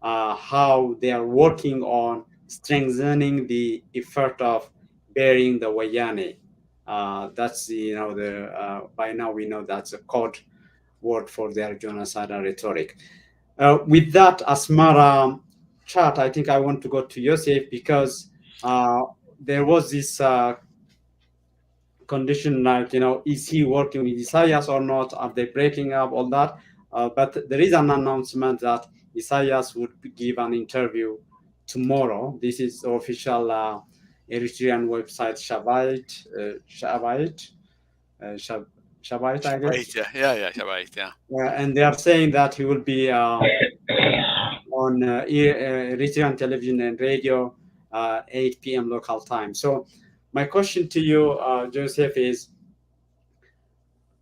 how they are working on strengthening the effort of burying the Wayane. That's the by now we know that's a code word for their genocidal rhetoric. With that Asmara chart, I think I want to go to Yosef because there was this condition like, is he working with Isaias or not? Are they breaking up? All that. But there is an announcement that Isaias would give an interview tomorrow. This is the official Eritrean website, Shabait, I guess. Right, yeah, right, yeah. And they are saying that he will be on Eritrean television and radio 8 p.m. local time. So my question to you, Joseph, is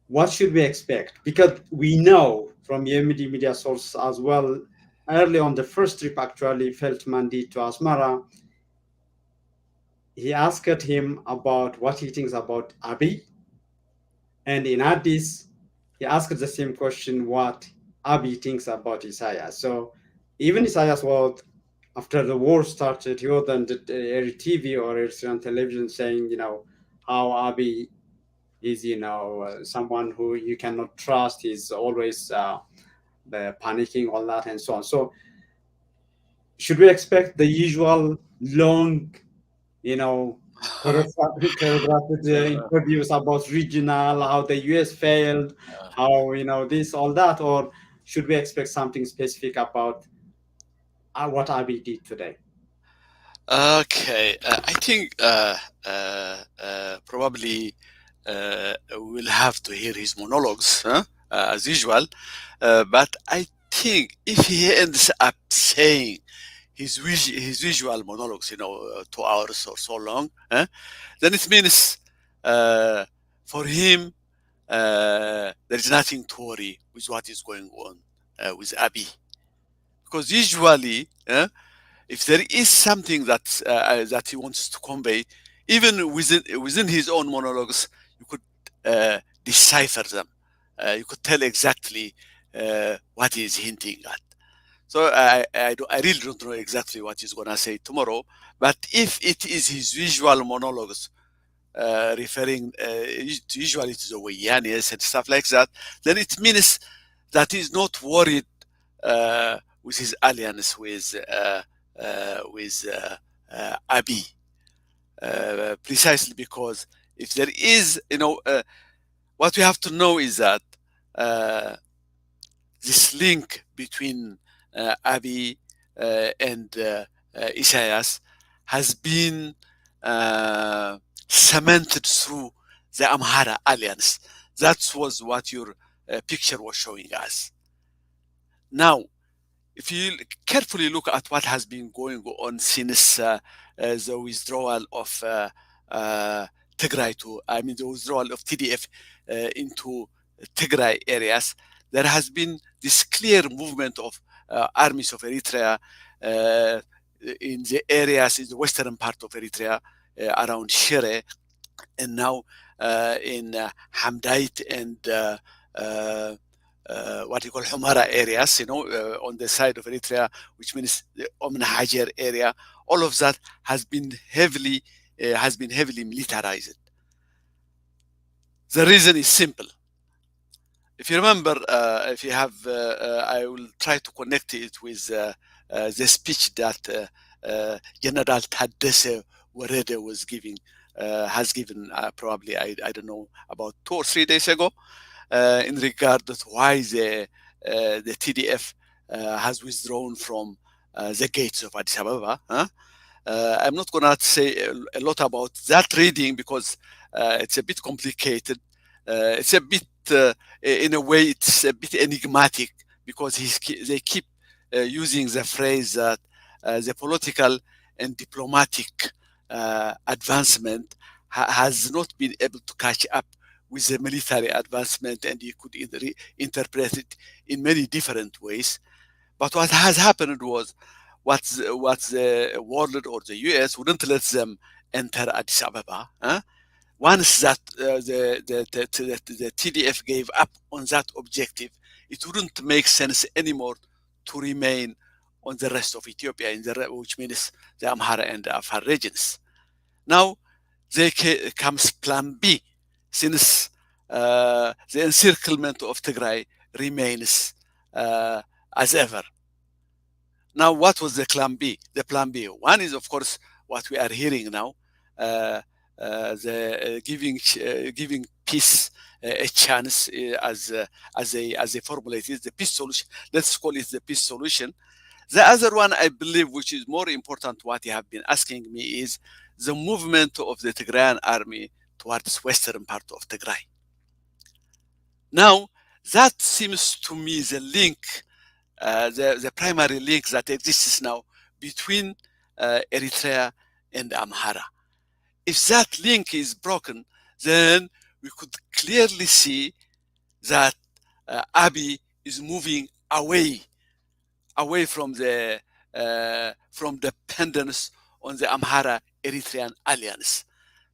what should we expect? Because we know from Yemeni media sources as well, early on the first trip actually Feltman did to Asmara, he asked him about what he thinks about Abiy. And in Addis, he asked the same question, what Abiy thinks about Isaiah. So even Isaiah was, after the war started, he was on the TV or Eritrean television saying, how Abiy is, someone who you cannot trust. He's always panicking, all that, and so on. So should we expect the usual long, choreographed interviews about regional, how the US failed, how, this, all that, or should we expect something specific about what Abiy did today? Okay, I think probably we'll have to hear his monologues, as usual. But I think if he ends up saying his visual monologues, 2 hours or so long, then it means for him there is nothing to worry with what is going on with Abiy, because usually if there is something that he wants to convey, even within his own monologues, you could decipher them. You could tell exactly what he's hinting at. So I really don't know exactly what he's gonna say tomorrow. But if it is his visual monologues referring usually to the Wayanis and stuff like that, then it means that he's not worried with his alliance with Abiy, precisely because if there is, what we have to know is that this link between Abiy and Isaias has been cemented through the Amhara alliance. That was what your picture was showing us. Now, if you carefully look at what has been going on since the withdrawal of Tigray the withdrawal of TDF into Tigray areas, there has been this clear movement of armies of Eritrea in the areas in the western part of Eritrea around Shire, and now in Hamdait and what you call Humara areas, on the side of Eritrea, which means the Omna Hajar area. All of that has been heavily militarized. The reason is simple. If you remember, if you have, I will try to connect it with the speech that General Taddese Warede has given probably, I don't know, about 2 or 3 days ago, in regard to why the TDF has withdrawn from the gates of Addis Ababa. I'm not going to say a lot about that reading because it's a bit complicated. It's a bit, in a way, it's a bit enigmatic because they keep using the phrase that the political and diplomatic advancement has not been able to catch up with the military advancement, and you could interpret it in many different ways. But what has happened was what the world or the US wouldn't let them enter Addis Ababa. once that the TDF gave up on that objective, it wouldn't make sense anymore to remain on the rest of Ethiopia, which means the Amhara and the Afar regions. Now, there comes Plan B, since the encirclement of Tigray remains as ever. Now, what was the Plan B? The Plan B, one is, of course, what we are hearing now, giving peace a chance as they formulate it, the peace solution. Let's call it the peace solution. The other one, I believe, which is more important, what you have been asking me, is the movement of the Tigrayan army towards western part of Tigray. Now, that seems to me the link, the primary link that exists now between Eritrea and Amhara. If that link is broken, then we could clearly see that Abiy is moving away from the dependence on the Amhara-Eritrean alliance.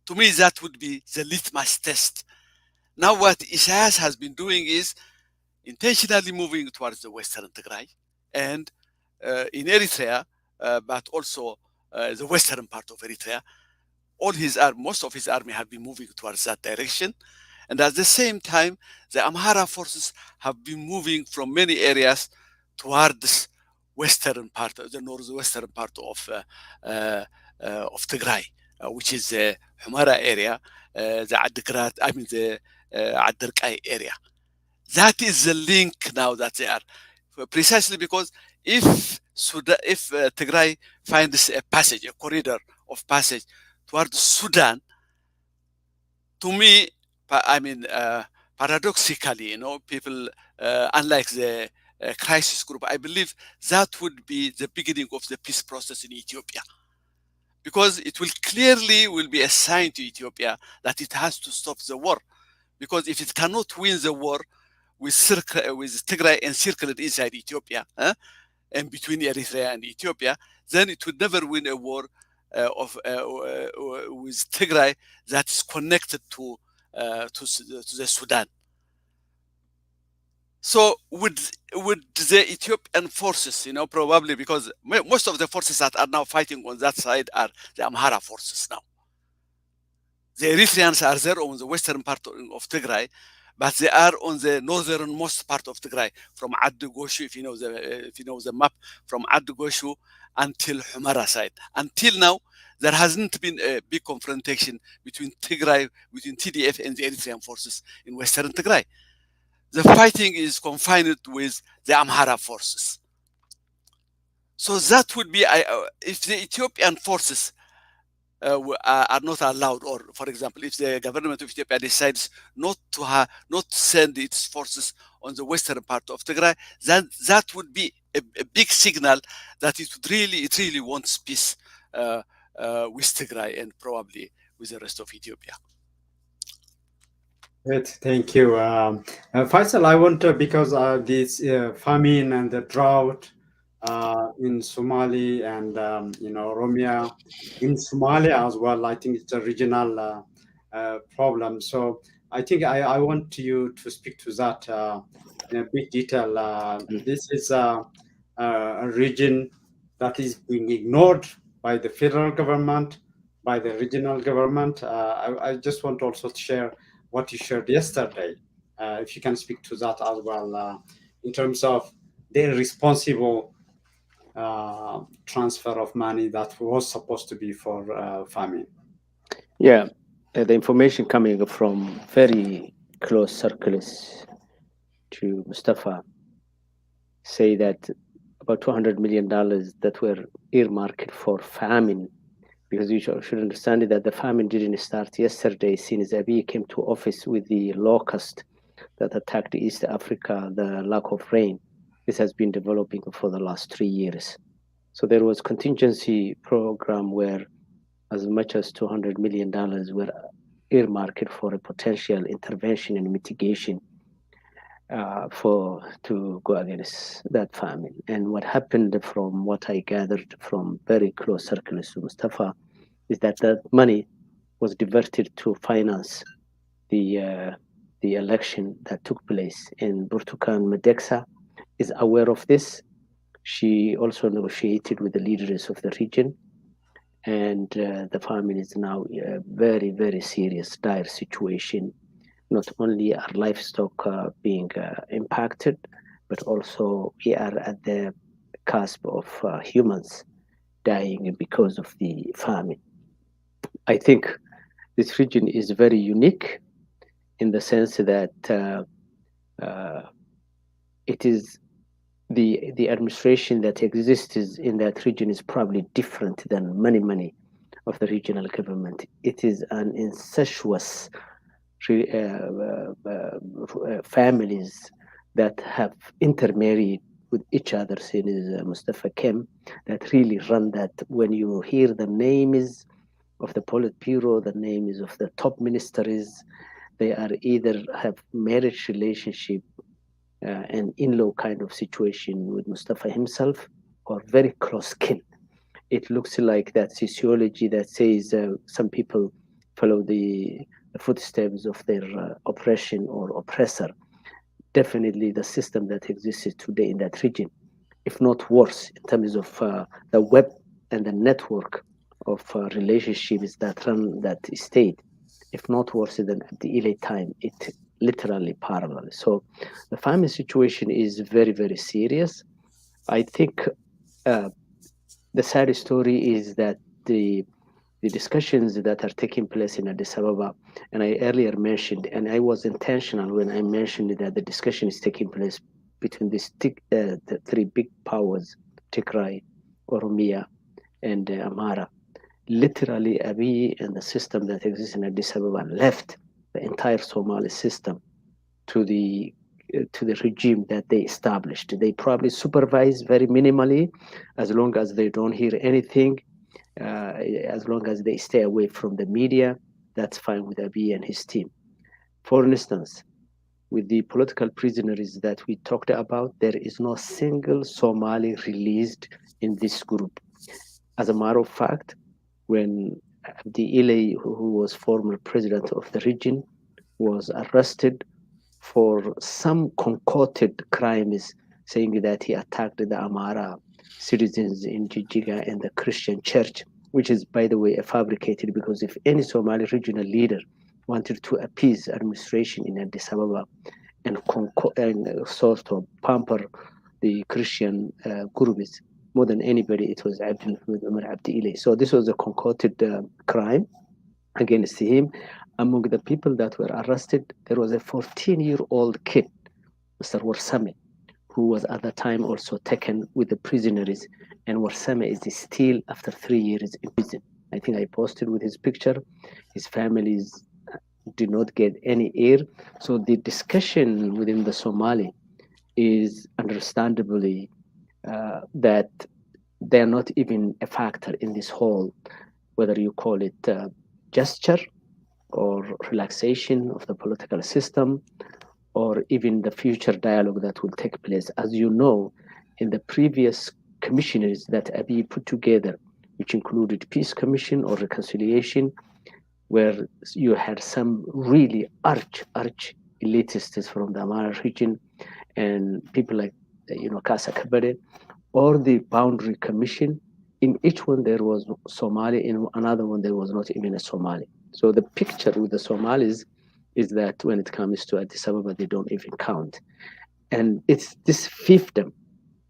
To me, that would be the litmus test. Now, what Isaias has been doing is intentionally moving towards the western Tigray and in Eritrea, but also the western part of Eritrea. Most of his army have been moving towards that direction. And at the same time, the Amhara forces have been moving from many areas towards western part, the northwestern part of Tigray, which is the Humara area, the Adderkai area. That is the link now that they are, precisely because if Tigray finds a passage, a corridor of passage towards Sudan, to me, paradoxically, people, unlike the crisis group, I believe that would be the beginning of the peace process in Ethiopia, because it will clearly be a sign to Ethiopia that it has to stop the war, because if it cannot win the war with Tigray encircled inside Ethiopia, and between Eritrea and Ethiopia, then it would never win a war with Tigray that is connected to the Sudan. So would the Ethiopian forces, probably because most of the forces that are now fighting on that side are the Amhara forces now. The Eritreans are there on the western part of Tigray, but they are on the northernmost part of Tigray, from Addu Goshu, if you know the map, from Addu Goshu until Humara side. Until now, there hasn't been a big confrontation between TDF and the Eritrean forces in western Tigray. The fighting is confined with the Amhara forces. So that would be, if the Ethiopian forces are not allowed, or for example, if the government of Ethiopia decides not to send its forces on the western part of Tigray, then that would be a big signal that it really wants peace with Tigray and probably with the rest of Ethiopia. Great, thank you. Faisal, I want to, because this famine and the drought in Somali and Oromia, in Somalia as well, I think it's a regional problem. So I think I want you to speak to that in a big detail. This is a region that is being ignored by the federal government, by the regional government. I just want also to share what you shared yesterday. If you can speak to that as well, in terms of the irresponsible transfer of money that was supposed to be for famine. Yeah, the information coming from very close circles to Mustafa say that about $200 million that were earmarked for famine, because you should understand that the famine didn't start yesterday, since Abiy came to office with the locust that attacked East Africa, the lack of rain. This has been developing for the last 3 years. So there was contingency program where as much as $200 million were earmarked for a potential intervention and mitigation to go against that famine. And what happened, from what I gathered from very close circles to Mustafa, is that that money was diverted to finance the election that took place. And Burtukan Medeksa is aware of this. She also negotiated with the leaders of the region, and the famine is now a very, very serious, dire situation. Not only are livestock being impacted, but also we are at the cusp of humans dying because of the famine. I think this region is very unique in the sense that it is the administration that exists in that region is probably different than many of the regional government. It is an incestuous families that have intermarried with each other since Mustafa came, that really run that. When you hear the names of the Politburo, the names of the top ministers, they are either have marriage relationship and in-law kind of situation with Mustafa himself, or very close kin. It looks like that sociology that says some people follow the footsteps of their oppression or oppressor. Definitely the system that exists today in that region, if not worse, in terms of the web and the network of relationships that run that state, if not worse than at the Ile time, it literally parallel. So the famine situation is very, very serious. I think the sad story is that the discussions that are taking place in Addis Ababa, and I earlier mentioned, and I was intentional when I mentioned that the discussion is taking place between the three big powers, Tigray, Oromia, and Amhara. Literally, Abiy and the system that exists in Addis Ababa left the entire Somali system to the regime that they established. They probably supervise very minimally, as long as they don't hear anything, as long as they stay away from the media. That's fine with Abiy and his team. For instance, with the political prisoners that we talked about, there is no single Somali released in this group. As a matter of fact, when Abdi Ile, who was former president of the region, was arrested for some concocted crimes, saying that he attacked the Amhara citizens in Jijiga and the Christian church, which is, by the way, fabricated, because if any Somali regional leader wanted to appease administration in Addis Ababa and sort of pamper the Christian groups more than anybody, it was Abdul Umar Abdi Ile. So this was a concocted crime against him. Among the people that were arrested, there was a 14-year-old kid, Mr. Warsame, who was at the time also taken with the prisoners, and Warsame is still after 3 years in prison. I think I posted with his picture. His families did not get any air. So the discussion within the Somali is understandably that they're not even a factor in this whole, whether you call it gesture or relaxation of the political system, or even the future dialogue that will take place. As you know, in the previous commissioners that Abiy put together, which included Peace Commission or Reconciliation, where you had some really arch elitists from the Amhara region and people like, Kasa Kabare, or the Boundary Commission. In each one there was Somali, in another one there was not even a Somali. So the picture with the Somalis is that when it comes to Addis Ababa, they don't even count. And it's this fiefdom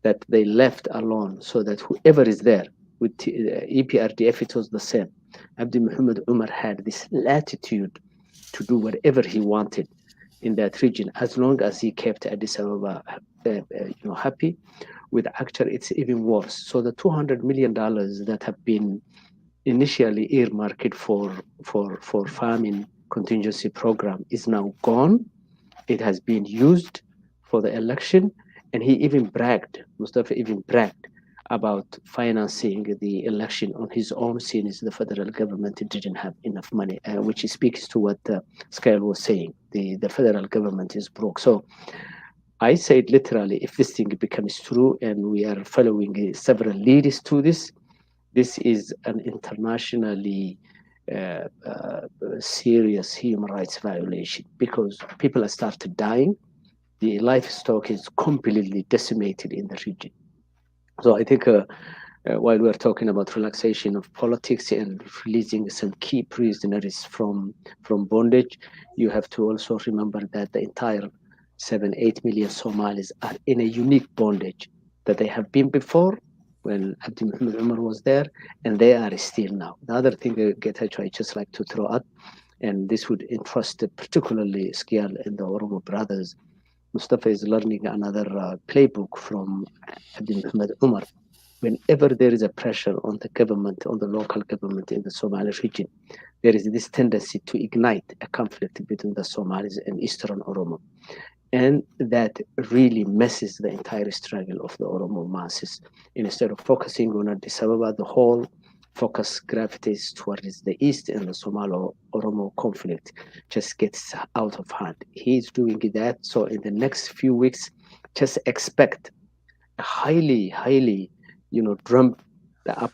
that they left alone, so that whoever is there, with EPRDF, it was the same. Abdi Muhammad Umar had this latitude to do whatever he wanted in that region, as long as he kept Addis Ababa happy. With Akhtar, it's even worse. So the $200 million that have been initially earmarked for famine contingency program is now gone. It has been used for the election, and he even bragged, Mustafa even bragged about financing the election on his own, since the federal government didn't have enough money, which speaks to what Skyl was saying. The federal government is broke. So I said literally, if this thing becomes true, and we are following several leads to this, this is an internationally serious human rights violation, because people have started dying. The livestock is completely decimated in the region. So I think while we're talking about relaxation of politics and releasing some key prisoners from bondage, you have to also remember that the entire 7-8 million Somalis are in a unique bondage that they have been before when Abdi Muhammad Umar was there, and they are still now. The other thing, Getachew, I just like to throw out, and this would interest particularly Skial and the Oromo brothers. Mustafa is learning another playbook from Abdi Muhammad Umar. Whenever there is a pressure on the government, on the local government in the Somali region, there is this tendency to ignite a conflict between the Somalis and Eastern Oromo. And that really messes the entire struggle of the Oromo masses. Instead of focusing on Addis Ababa, the whole focus gravitates towards the east, and the Somalo-Oromo conflict just gets out of hand. He's doing that. So in the next few weeks, just expect a highly, drummed up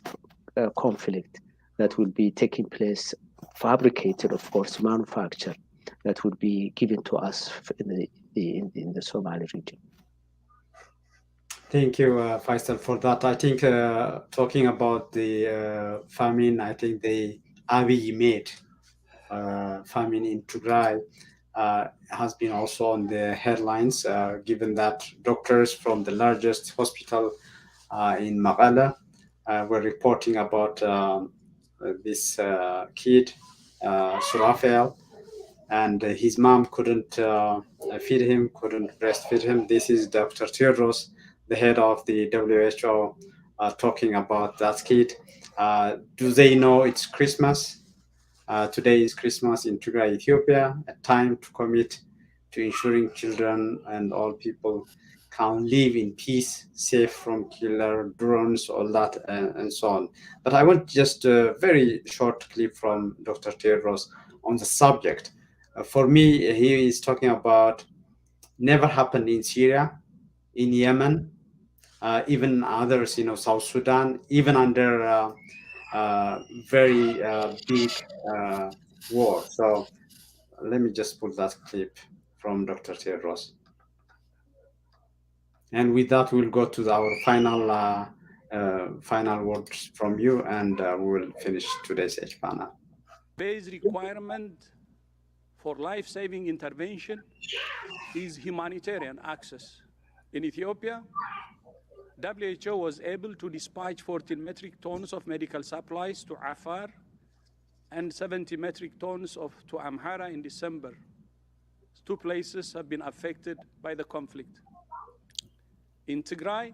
conflict that will be taking place, fabricated, of course, manufactured, that would be given to us in the Somali region. Thank you, Faisal, for that. I think talking about the famine, I think the Abiy made famine in Tigray has been also on the headlines, given that doctors from the largest hospital in Maqala were reporting about this kid, Surafel, and his mom couldn't feed him, couldn't breastfeed him. This is Dr. Tedros, the head of the WHO, talking about that kid. Do they know it's Christmas? Today is Christmas in Tigray, Ethiopia, a time to commit to ensuring children and all people can live in peace, safe from killer drones, all that, and so on. But I want just a very short clip from Dr. Tedros on the subject. For me, he is talking about never happened in Syria, in Yemen, even others, South Sudan, even under very big war. So let me just pull that clip from Dr. Tedros. And with that, we'll go to our final words from you, and we will finish today's H panel. Base requirement for life-saving intervention is humanitarian access. In Ethiopia, WHO was able to dispatch 14 metric tons of medical supplies to Afar and 70 metric tons to Amhara in December. Two places have been affected by the conflict. In Tigray,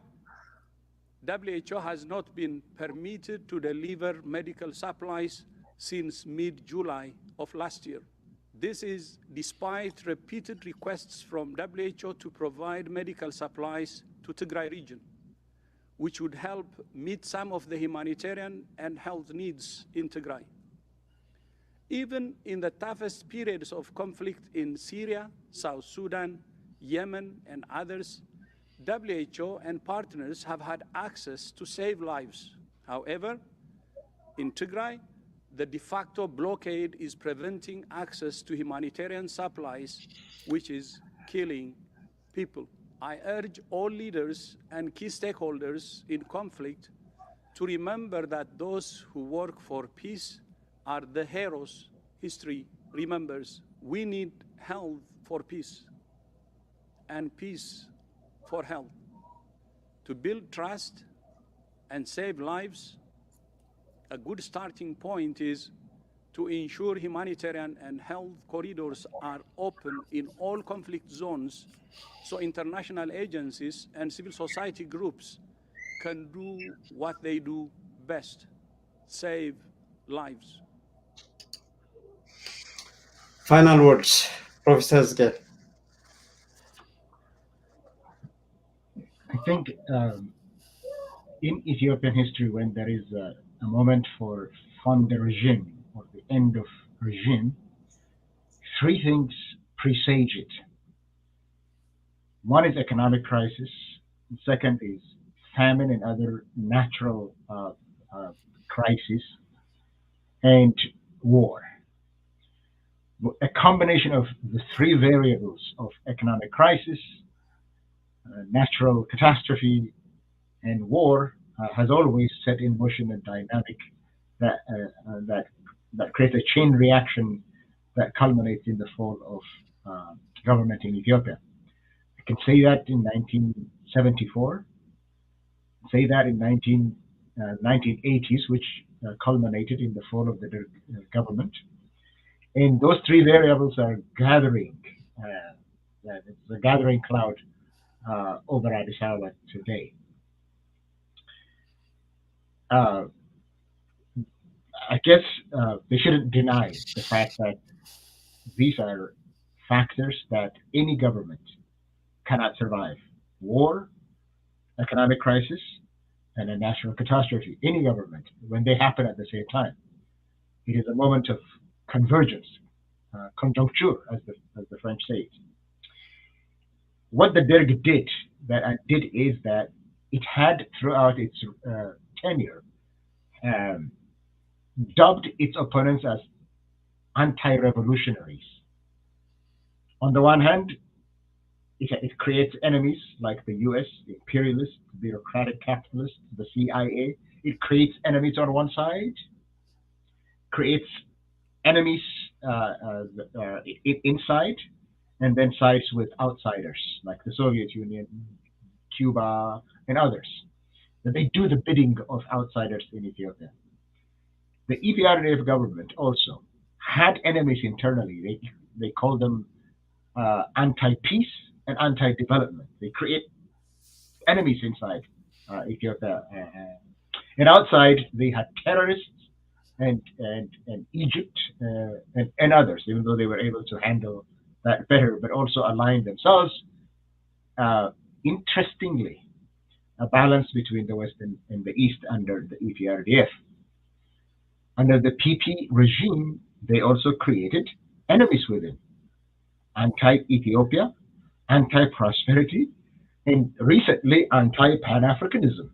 WHO has not been permitted to deliver medical supplies since mid-July of last year. This is despite repeated requests from WHO to provide medical supplies to Tigray region, which would help meet some of the humanitarian and health needs in Tigray. Even in the toughest periods of conflict in Syria, South Sudan, Yemen, and others, WHO and partners have had access to save lives. However, in Tigray, the de facto blockade is preventing access to humanitarian supplies, which is killing people. I urge all leaders and key stakeholders in conflict to remember that those who work for peace are the heroes history remembers. We need health for peace and peace for health. To build trust and save lives, a good starting point is to ensure humanitarian and health corridors are open in all conflict zones so international agencies and civil society groups can do what they do best, save lives. Final words, Professor Zgel. I think in Ethiopian history, when there is a moment for fund the regime or the end of regime, three things presage it. One is economic crisis. The second is famine and other natural crises. And war. A combination of the three variables of economic crisis, natural catastrophe, and war has always set in motion a dynamic that creates a chain reaction that culminates in the fall of government in Ethiopia. I can say that in 1974, say that in 1980s, which culminated in the fall of the government. And those three variables are gathering. It's a gathering cloud over Addis Ababa today. I guess they shouldn't deny the fact that these are factors that any government cannot survive. War, economic crisis, and a natural catastrophe. Any government, when they happen at the same time, it is a moment of convergence, conjuncture, as the French say it. What the Derg did is that it had, throughout its tenure, dubbed its opponents as anti-revolutionaries. On the one hand, it creates enemies like the US, the imperialists, the bureaucratic capitalists, the CIA. It creates enemies on one side, creates enemies inside, and then sides with outsiders like the Soviet Union, Cuba, and others. That they do the bidding of outsiders in Ethiopia. The EPRDF government also had enemies internally. They call them anti-peace and anti-development. They create enemies inside Ethiopia, and outside they had terrorists and Egypt and others, even though they were able to handle that better, but also aligned themselves. Interestingly, a balance between the West and the East under the EPRDF. Under the PP regime, they also created enemies within. Anti-Ethiopia, anti-prosperity, and recently anti-Pan-Africanism.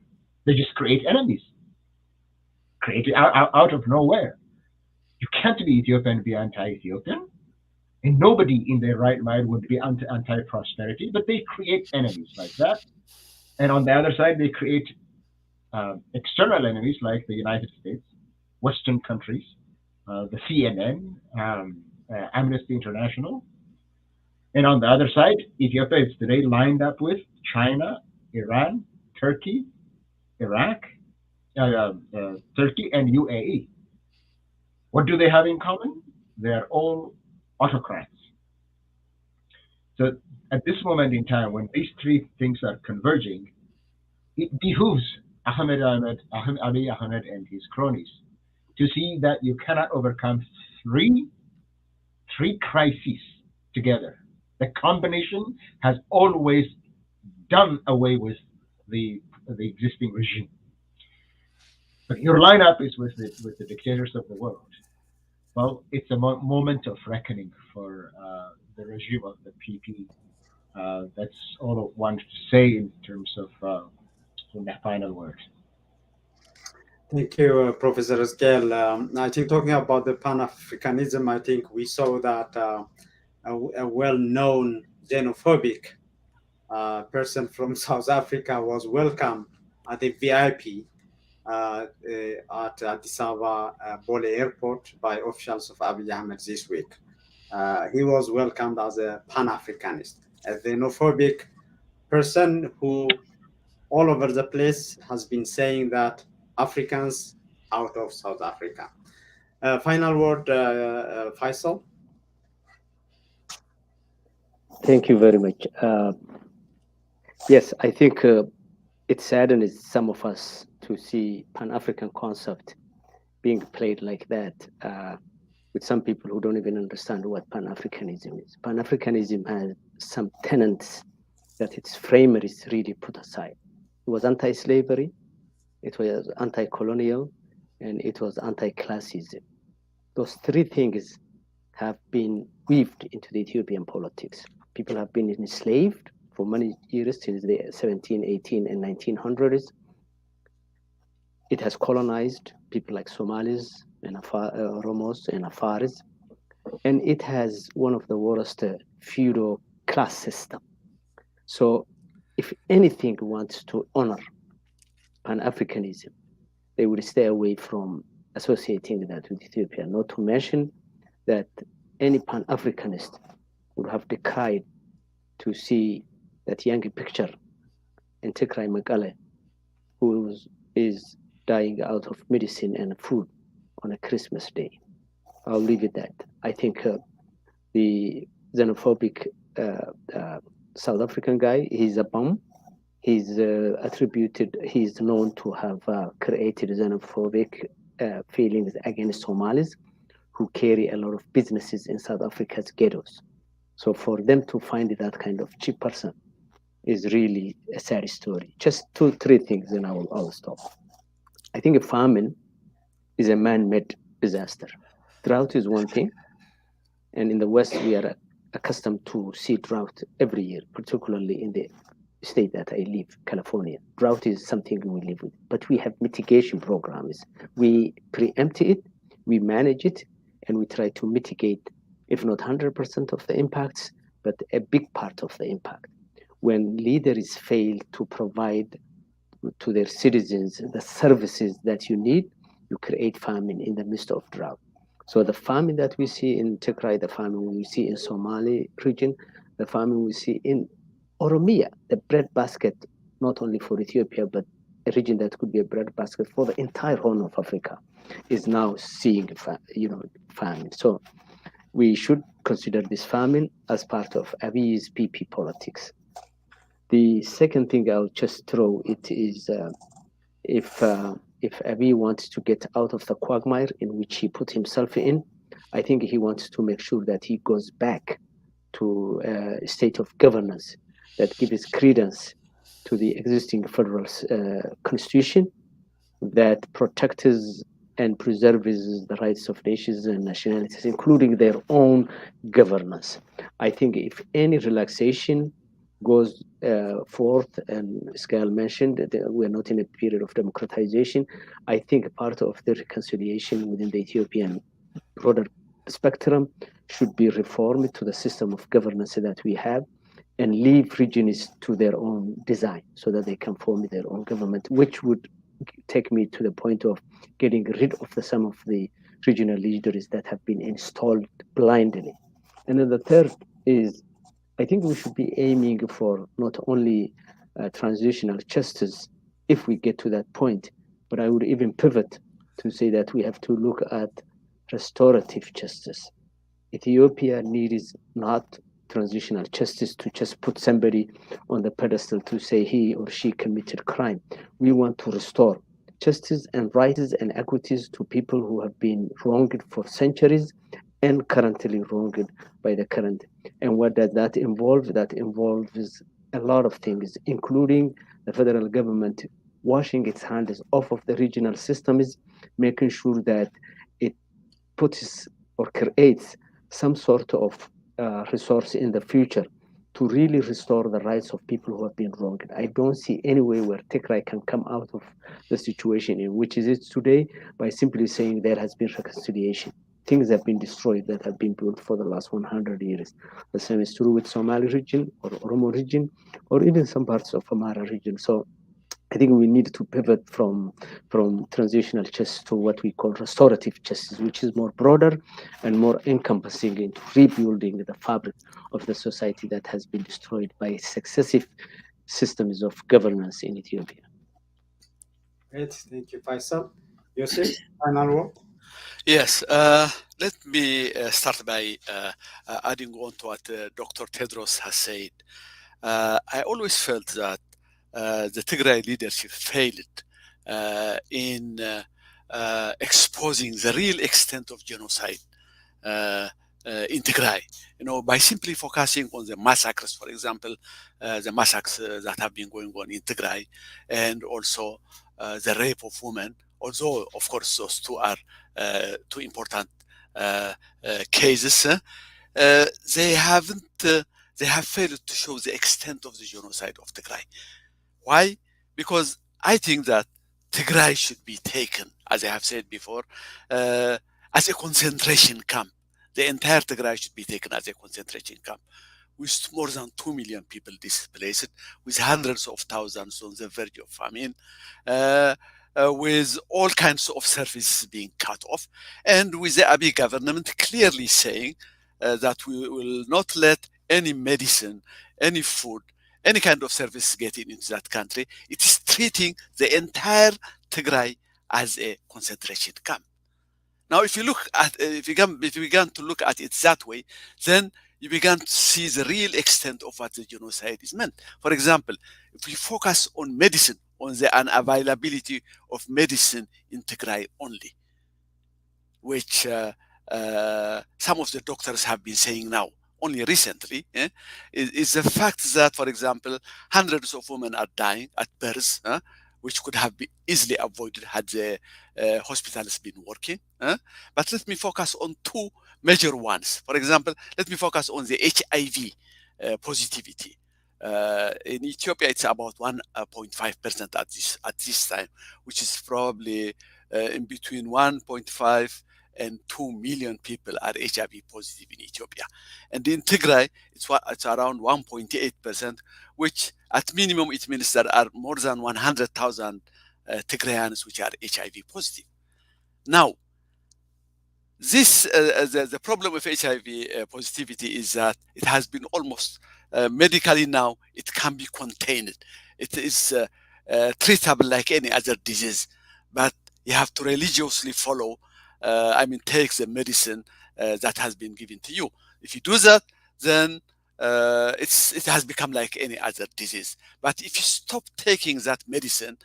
They just create enemies, created out of nowhere. You can't be Ethiopian and be anti-Ethiopian, and nobody in their right mind would be anti-prosperity, but they create enemies like that. And on the other side, they create external enemies like the United States, Western countries, the CNN, Amnesty International. And on the other side, Ethiopia is today lined up with China, Iran, Turkey, Iraq, Turkey, and UAE. What do they have in common? They are all autocrats. So at this moment in time, when these three things are converging, it behooves Abiy Ahmed and his cronies to see that you cannot overcome three crises together. The combination has always done away with the existing regime. But your lineup is with the dictators of the world. Well, it's a moment of reckoning for the regime of the PP. That's all I want to say in terms of the final word. Thank you, Professor Eskel. I think talking about the Pan-Africanism, I think we saw that a well-known xenophobic person from South Africa was welcomed at the VIP at Addis Ababa Bole Airport by officials of Abiy Ahmed this week. He was welcomed as a Pan-Africanist, a xenophobic person who all over the place has been saying that Africans out of South Africa. Final word, Faisal. Thank you very much. Yes, I think it saddens some of us to see Pan-African concept being played like that with some people who don't even understand what Pan-Africanism is. Pan-Africanism has some tenets that its framers really put aside. It was anti-slavery, it was anti-colonial, and it was anti-classism. Those three things have been weaved into the Ethiopian politics. People have been enslaved for many years since the 17, 18, and 1900s. It has colonized people like Somalis, and Oromos and Afaris, and it has one of the worst feudal class system. So if anything wants to honor Pan-Africanism, they would stay away from associating that with Ethiopia, not to mention that any Pan-Africanist would have decried to see that young picture in Tikrai Mekale, who is dying out of medicine and food on a Christmas day. I'll leave it at that. I think the xenophobic South African guy, he's a bum. He's he's known to have created xenophobic feelings against Somalis who carry a lot of businesses in South Africa's ghettos. So for them to find that kind of cheap person is really a sad story. Just 2-3 things, and I'll stop. I think a famine is a man-made disaster. Drought is one thing, and in the West we are accustomed to see drought every year, particularly in the state that I live, California. Drought is something we live with, but we have mitigation programs. We preempt it, we manage it, and we try to mitigate, if not 100% of the impacts, but a big part of the impact. When leaders fail to provide to their citizens the services that you need, you create famine in the midst of drought. So the famine that we see in Tigray, the famine we see in Somali region, the famine we see in Oromia, the bread basket, not only for Ethiopia, but a region that could be a bread basket for the entire Horn of Africa, is now seeing famine. So we should consider this famine as part of Abiy's PP politics. The second thing I'll just throw it is if Abiy wants to get out of the quagmire in which he put himself in, I think he wants to make sure that he goes back to a state of governance that gives credence to the existing federal constitution, that protects and preserves the rights of nations and nationalities, including their own governance. I think if any relaxation goes forth, and Skyle mentioned that we're not in a period of democratization, I think part of the reconciliation within the Ethiopian broader spectrum should be reformed to the system of governance that we have, and leave regions to their own design so that they can form their own government, which would take me to the point of getting rid of some of the regional leaders that have been installed blindly. And then the third is, I think we should be aiming for not only transitional justice if we get to that point, but I would even pivot to say that we have to look at restorative justice. Ethiopia needs not transitional justice to just put somebody on the pedestal to say he or she committed crime. We want to restore justice and rights and equities to people who have been wronged for centuries and currently wronged by the current. And what does that involve? That involves a lot of things, including the federal government washing its hands off of the regional systems, making sure that it puts or creates some sort of resource in the future to really restore the rights of people who have been wronged. I don't see any way where Tigray can come out of the situation in which it is today by simply saying there has been reconciliation. Things have been destroyed that have been built for the last 100 years. The same is true with Somali region or Oromo region, or even some parts of Amhara region. So I think we need to pivot from transitional justice to what we call restorative justice, which is more broader and more encompassing into rebuilding the fabric of the society that has been destroyed by successive systems of governance in Ethiopia. Great, thank you, Faisal. Yosef, final word? Yes, let me start by adding on to what Dr. Tedros has said. I always felt that the Tigray leadership failed in exposing the real extent of genocide in Tigray. By simply focusing on the massacres, for example, the massacres that have been going on in Tigray, and also the rape of women. Although, of course, those two are two important cases, they have failed to show the extent of the genocide of Tigray. Why? Because I think that Tigray should be taken, as I have said before, as a concentration camp. The entire Tigray should be taken as a concentration camp, with more than 2 million people displaced, with hundreds of thousands on the verge of famine, with all kinds of services being cut off, and with the Abiy government clearly saying that we will not let any medicine, any food, any kind of service getting into that country. It is treating the entire Tigray as a concentration camp. Now, if you look at, if you began to look at it that way, then you began to see the real extent of what the genocide is meant. For example, if we focus on medicine, on the unavailability of medicine in Tigray only, which some of the doctors have been saying now, only recently, is the fact that, for example, hundreds of women are dying at birth, which could have been easily avoided had the hospitals been working. But let me focus on two major ones. For example, let me focus on the HIV positivity. In Ethiopia, it's about 1.5% at this time, which is probably in between 1.5 and 2 million people are HIV positive in Ethiopia. And in Tigray, it's around 1.8%, which at minimum it means there are more than 100,000 Tigrayans which are HIV positive. Now, this the problem with HIV positivity is that it has been almost medically now it can be contained. It is treatable like any other disease, but you have to religiously follow. Take the medicine that has been given to you. If you do that, then it has become like any other disease. But if you stop taking that medicine,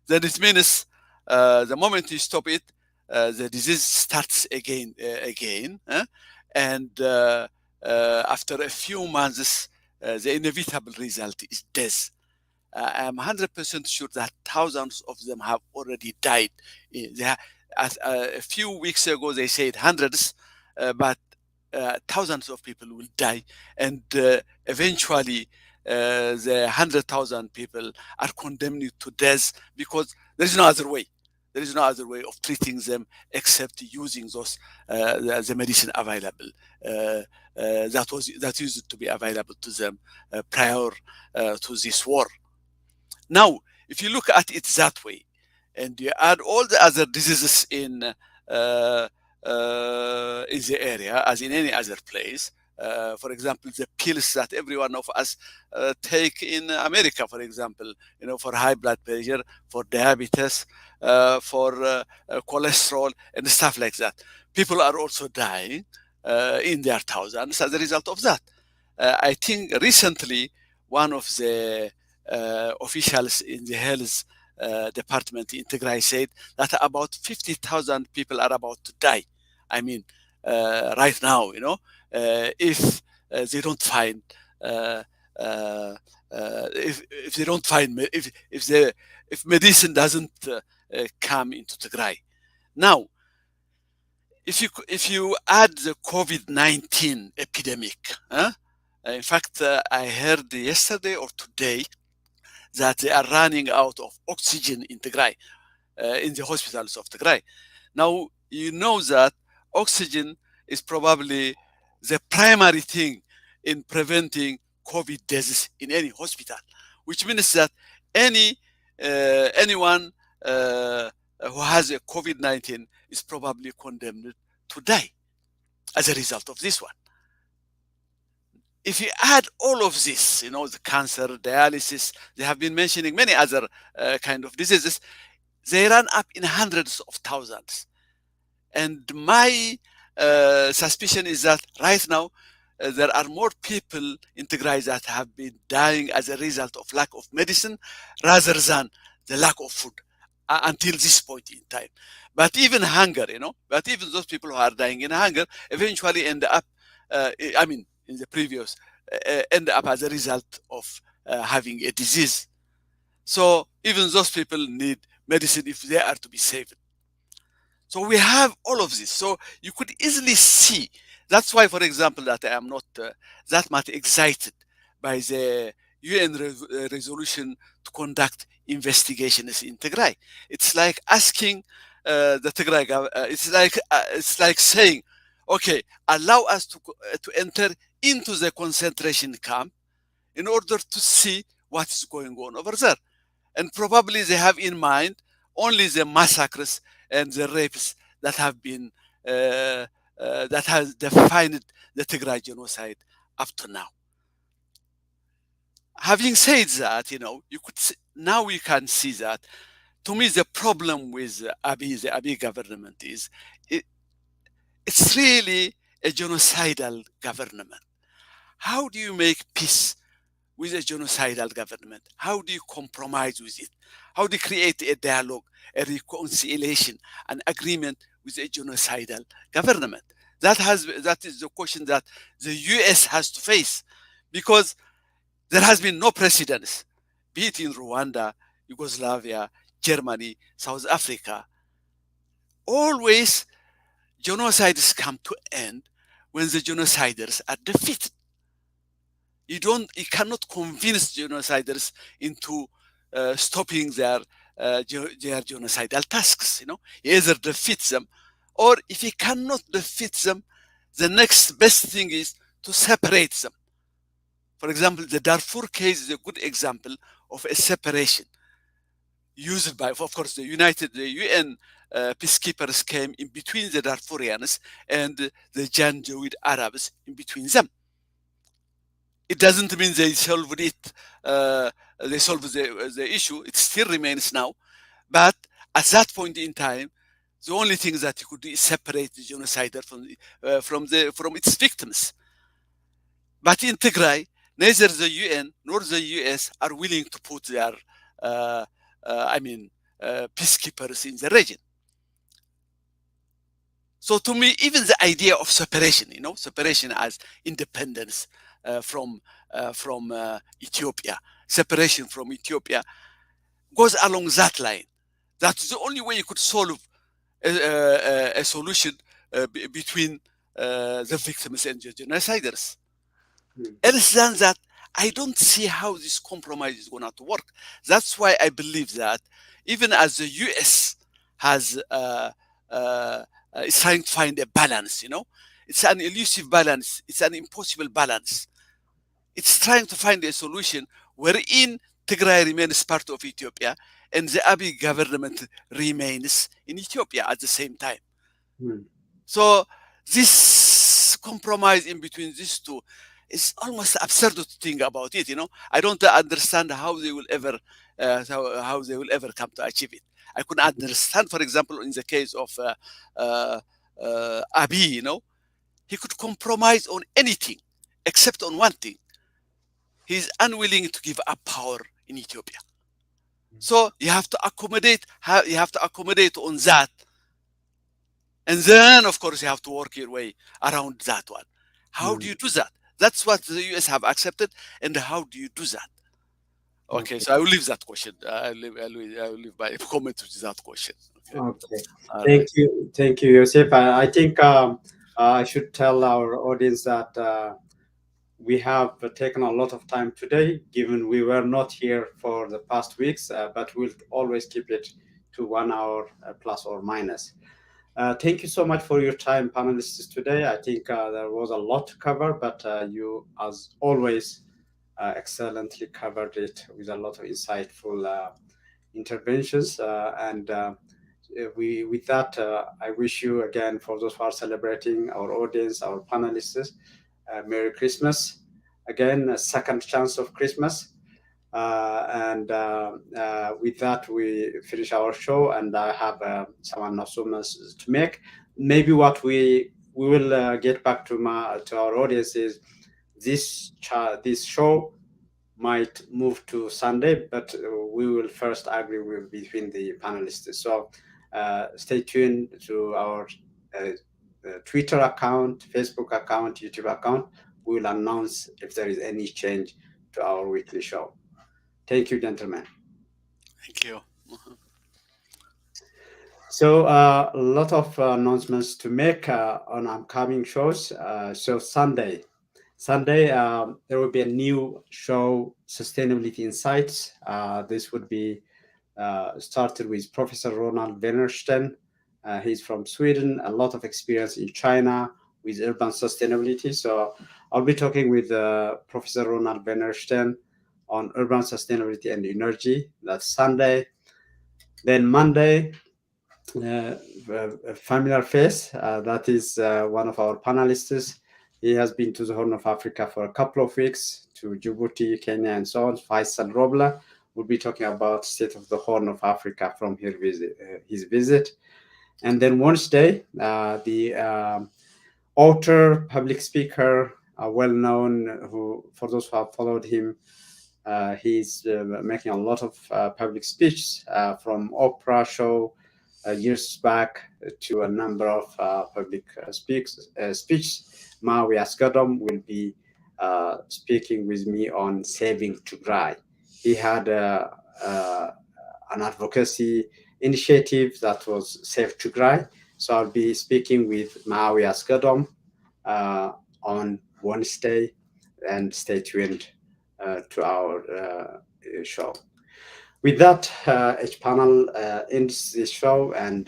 then it means the moment you stop it, the disease starts again, and after a few months, the inevitable result is death. I'm 100% sure that thousands of them have already died. A few weeks ago, they said hundreds, but thousands of people will die, and eventually the 100,000 people are condemned to death because there is no other way. There is no other way of treating them except using those the medicine available that used to be available to them prior to this war. Now, if you look at it that way, and you add all the other diseases in the area, as in any other place, for example, the pills that every one of us take in America, for example, for high blood pressure, for diabetes, for cholesterol, and stuff like that. People are also dying in their thousands as a result of that. I think recently one of the officials in the health department in Tigray said that about 50,000 people are about to die. Right now, if they don't find if they don't find if medicine doesn't come into Tigray. Now, if you add the COVID-19 epidemic, in fact, I heard yesterday or today that they are running out of oxygen in Tigray, in the hospitals of Tigray. Now, you know that oxygen is probably the primary thing in preventing COVID deaths in any hospital, which means that anyone who has a COVID-19 is probably condemned to die as a result of this one. If you add all of this, the cancer, dialysis, they have been mentioning many other kind of diseases, they run up in hundreds of thousands. And my suspicion is that right now, there are more people in Tigray that have been dying as a result of lack of medicine rather than the lack of food until this point in time. But even hunger, but even those people who are dying in hunger eventually end up, in the previous, end up as a result of having a disease. So even those people need medicine if they are to be saved. So we have all of this. So you could easily see. That's why, for example, that I am not that much excited by the UN resolution to conduct investigations in Tigray. It's like asking the Tigray government. It's like saying, okay, allow us to enter into the concentration camp in order to see what is going on over there. And probably they have in mind only the massacres and the rapes that have been that has defined the Tigray genocide up to now. Having said that, you could now we can see that. To me, the problem with the Abiy government is it's really a genocidal government. How do you make peace with a genocidal government? How do you compromise with it? How do you create a dialogue, a reconciliation, an agreement with a genocidal government? That is the question that the US has to face, because there has been no precedence, be it in Rwanda, Yugoslavia, Germany, South Africa. Always genocides come to end when the genociders are defeated. You cannot convince genociders into stopping their genocidal tasks. You either defeat them, or if you cannot defeat them, the next best thing is to separate them. For example, the Darfur case is a good example of a separation used by, of course, the UN peacekeepers came in between the Darfurians and the Janjaweed Arabs in between them. It doesn't mean they solved it. They solved the issue. It still remains now. But at that point in time, the only thing that you could do is separate the genocider from its victims. But in Tigray, neither the UN nor the US are willing to put their, peacekeepers in the region. So to me, even the idea of separation, separation as independence from Ethiopia, separation from Ethiopia, goes along that line. That's the only way you could solve a solution between the victims and the genociders. Else than that, I don't see how this compromise is going to work. That's why I believe that even as the US has is trying to find a balance, it's an elusive balance. It's an impossible balance. It's trying to find a solution wherein Tigray remains part of Ethiopia and the Abiy government remains in Ethiopia at the same time. So this compromise in between these two is almost absurd to think about it. I don't understand how they will ever come to achieve it. I could understand, for example, in the case of Abiy, he could compromise on anything except on one thing. He's unwilling to give up power in Ethiopia. So you have to accommodate. You have to accommodate on that, and then of course you have to work your way around that one. How do you do that? That's what the US have accepted, and how do you do that? Okay, so I will leave that question. I will leave my comment to that question. Okay. Thank you, Yosef. I think I should tell our audience that we have taken a lot of time today, given we were not here for the past weeks, but we'll always keep it to 1 hour plus or minus. Thank you so much for your time, panelists, today. I think there was a lot to cover, but you, as always, excellently covered it with a lot of insightful interventions. With that, I wish you again, for those who are celebrating, our audience, our panelists, Merry Christmas. Again, a second chance of Christmas. With that, we finish our show, and I have some announcements to make. Maybe what we will get back to our audience is this show might move to Sunday, but we will first agree between the panelists. So stay tuned to our Twitter account, Facebook account, YouTube account. We will announce if there is any change to our weekly show. Thank you, gentlemen. Thank you. So a lot of announcements to make on upcoming shows. So Sunday, Sunday, there will be a new show, Sustainability Insights. This would be started with Professor Ronald Wennersten. He's from Sweden, a lot of experience in China with urban sustainability. So I'll be talking with Professor Ronald Wennersten on urban sustainability and energy. That's Sunday. Then Monday, a familiar face. That is one of our panelists. He has been to the Horn of Africa for a couple of weeks, to Djibouti, Kenya, and so on. Faisal Robla will be talking about state of the Horn of Africa from his visit. And then Wednesday, the author, public speaker, well known, who, for those who have followed him, he's making a lot of public speeches from Oprah show years back to a number of public speeches. Maui Asgadom will be speaking with me on saving Tigray. He had an advocacy initiative that was Save Tigray. So I'll be speaking with Maui Asgadom on Wednesday, and stay tuned to our show. With that, H panel ends this show, and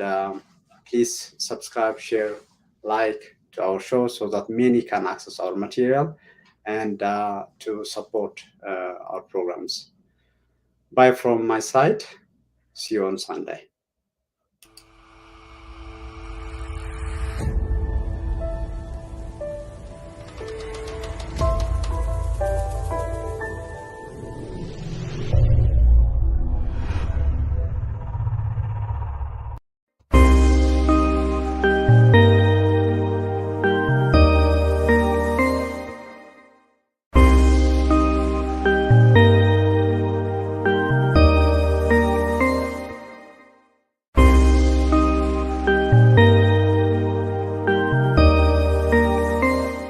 please subscribe, share, like to our show so that many can access our material and to support our programs. Bye from my side. See you on Sunday.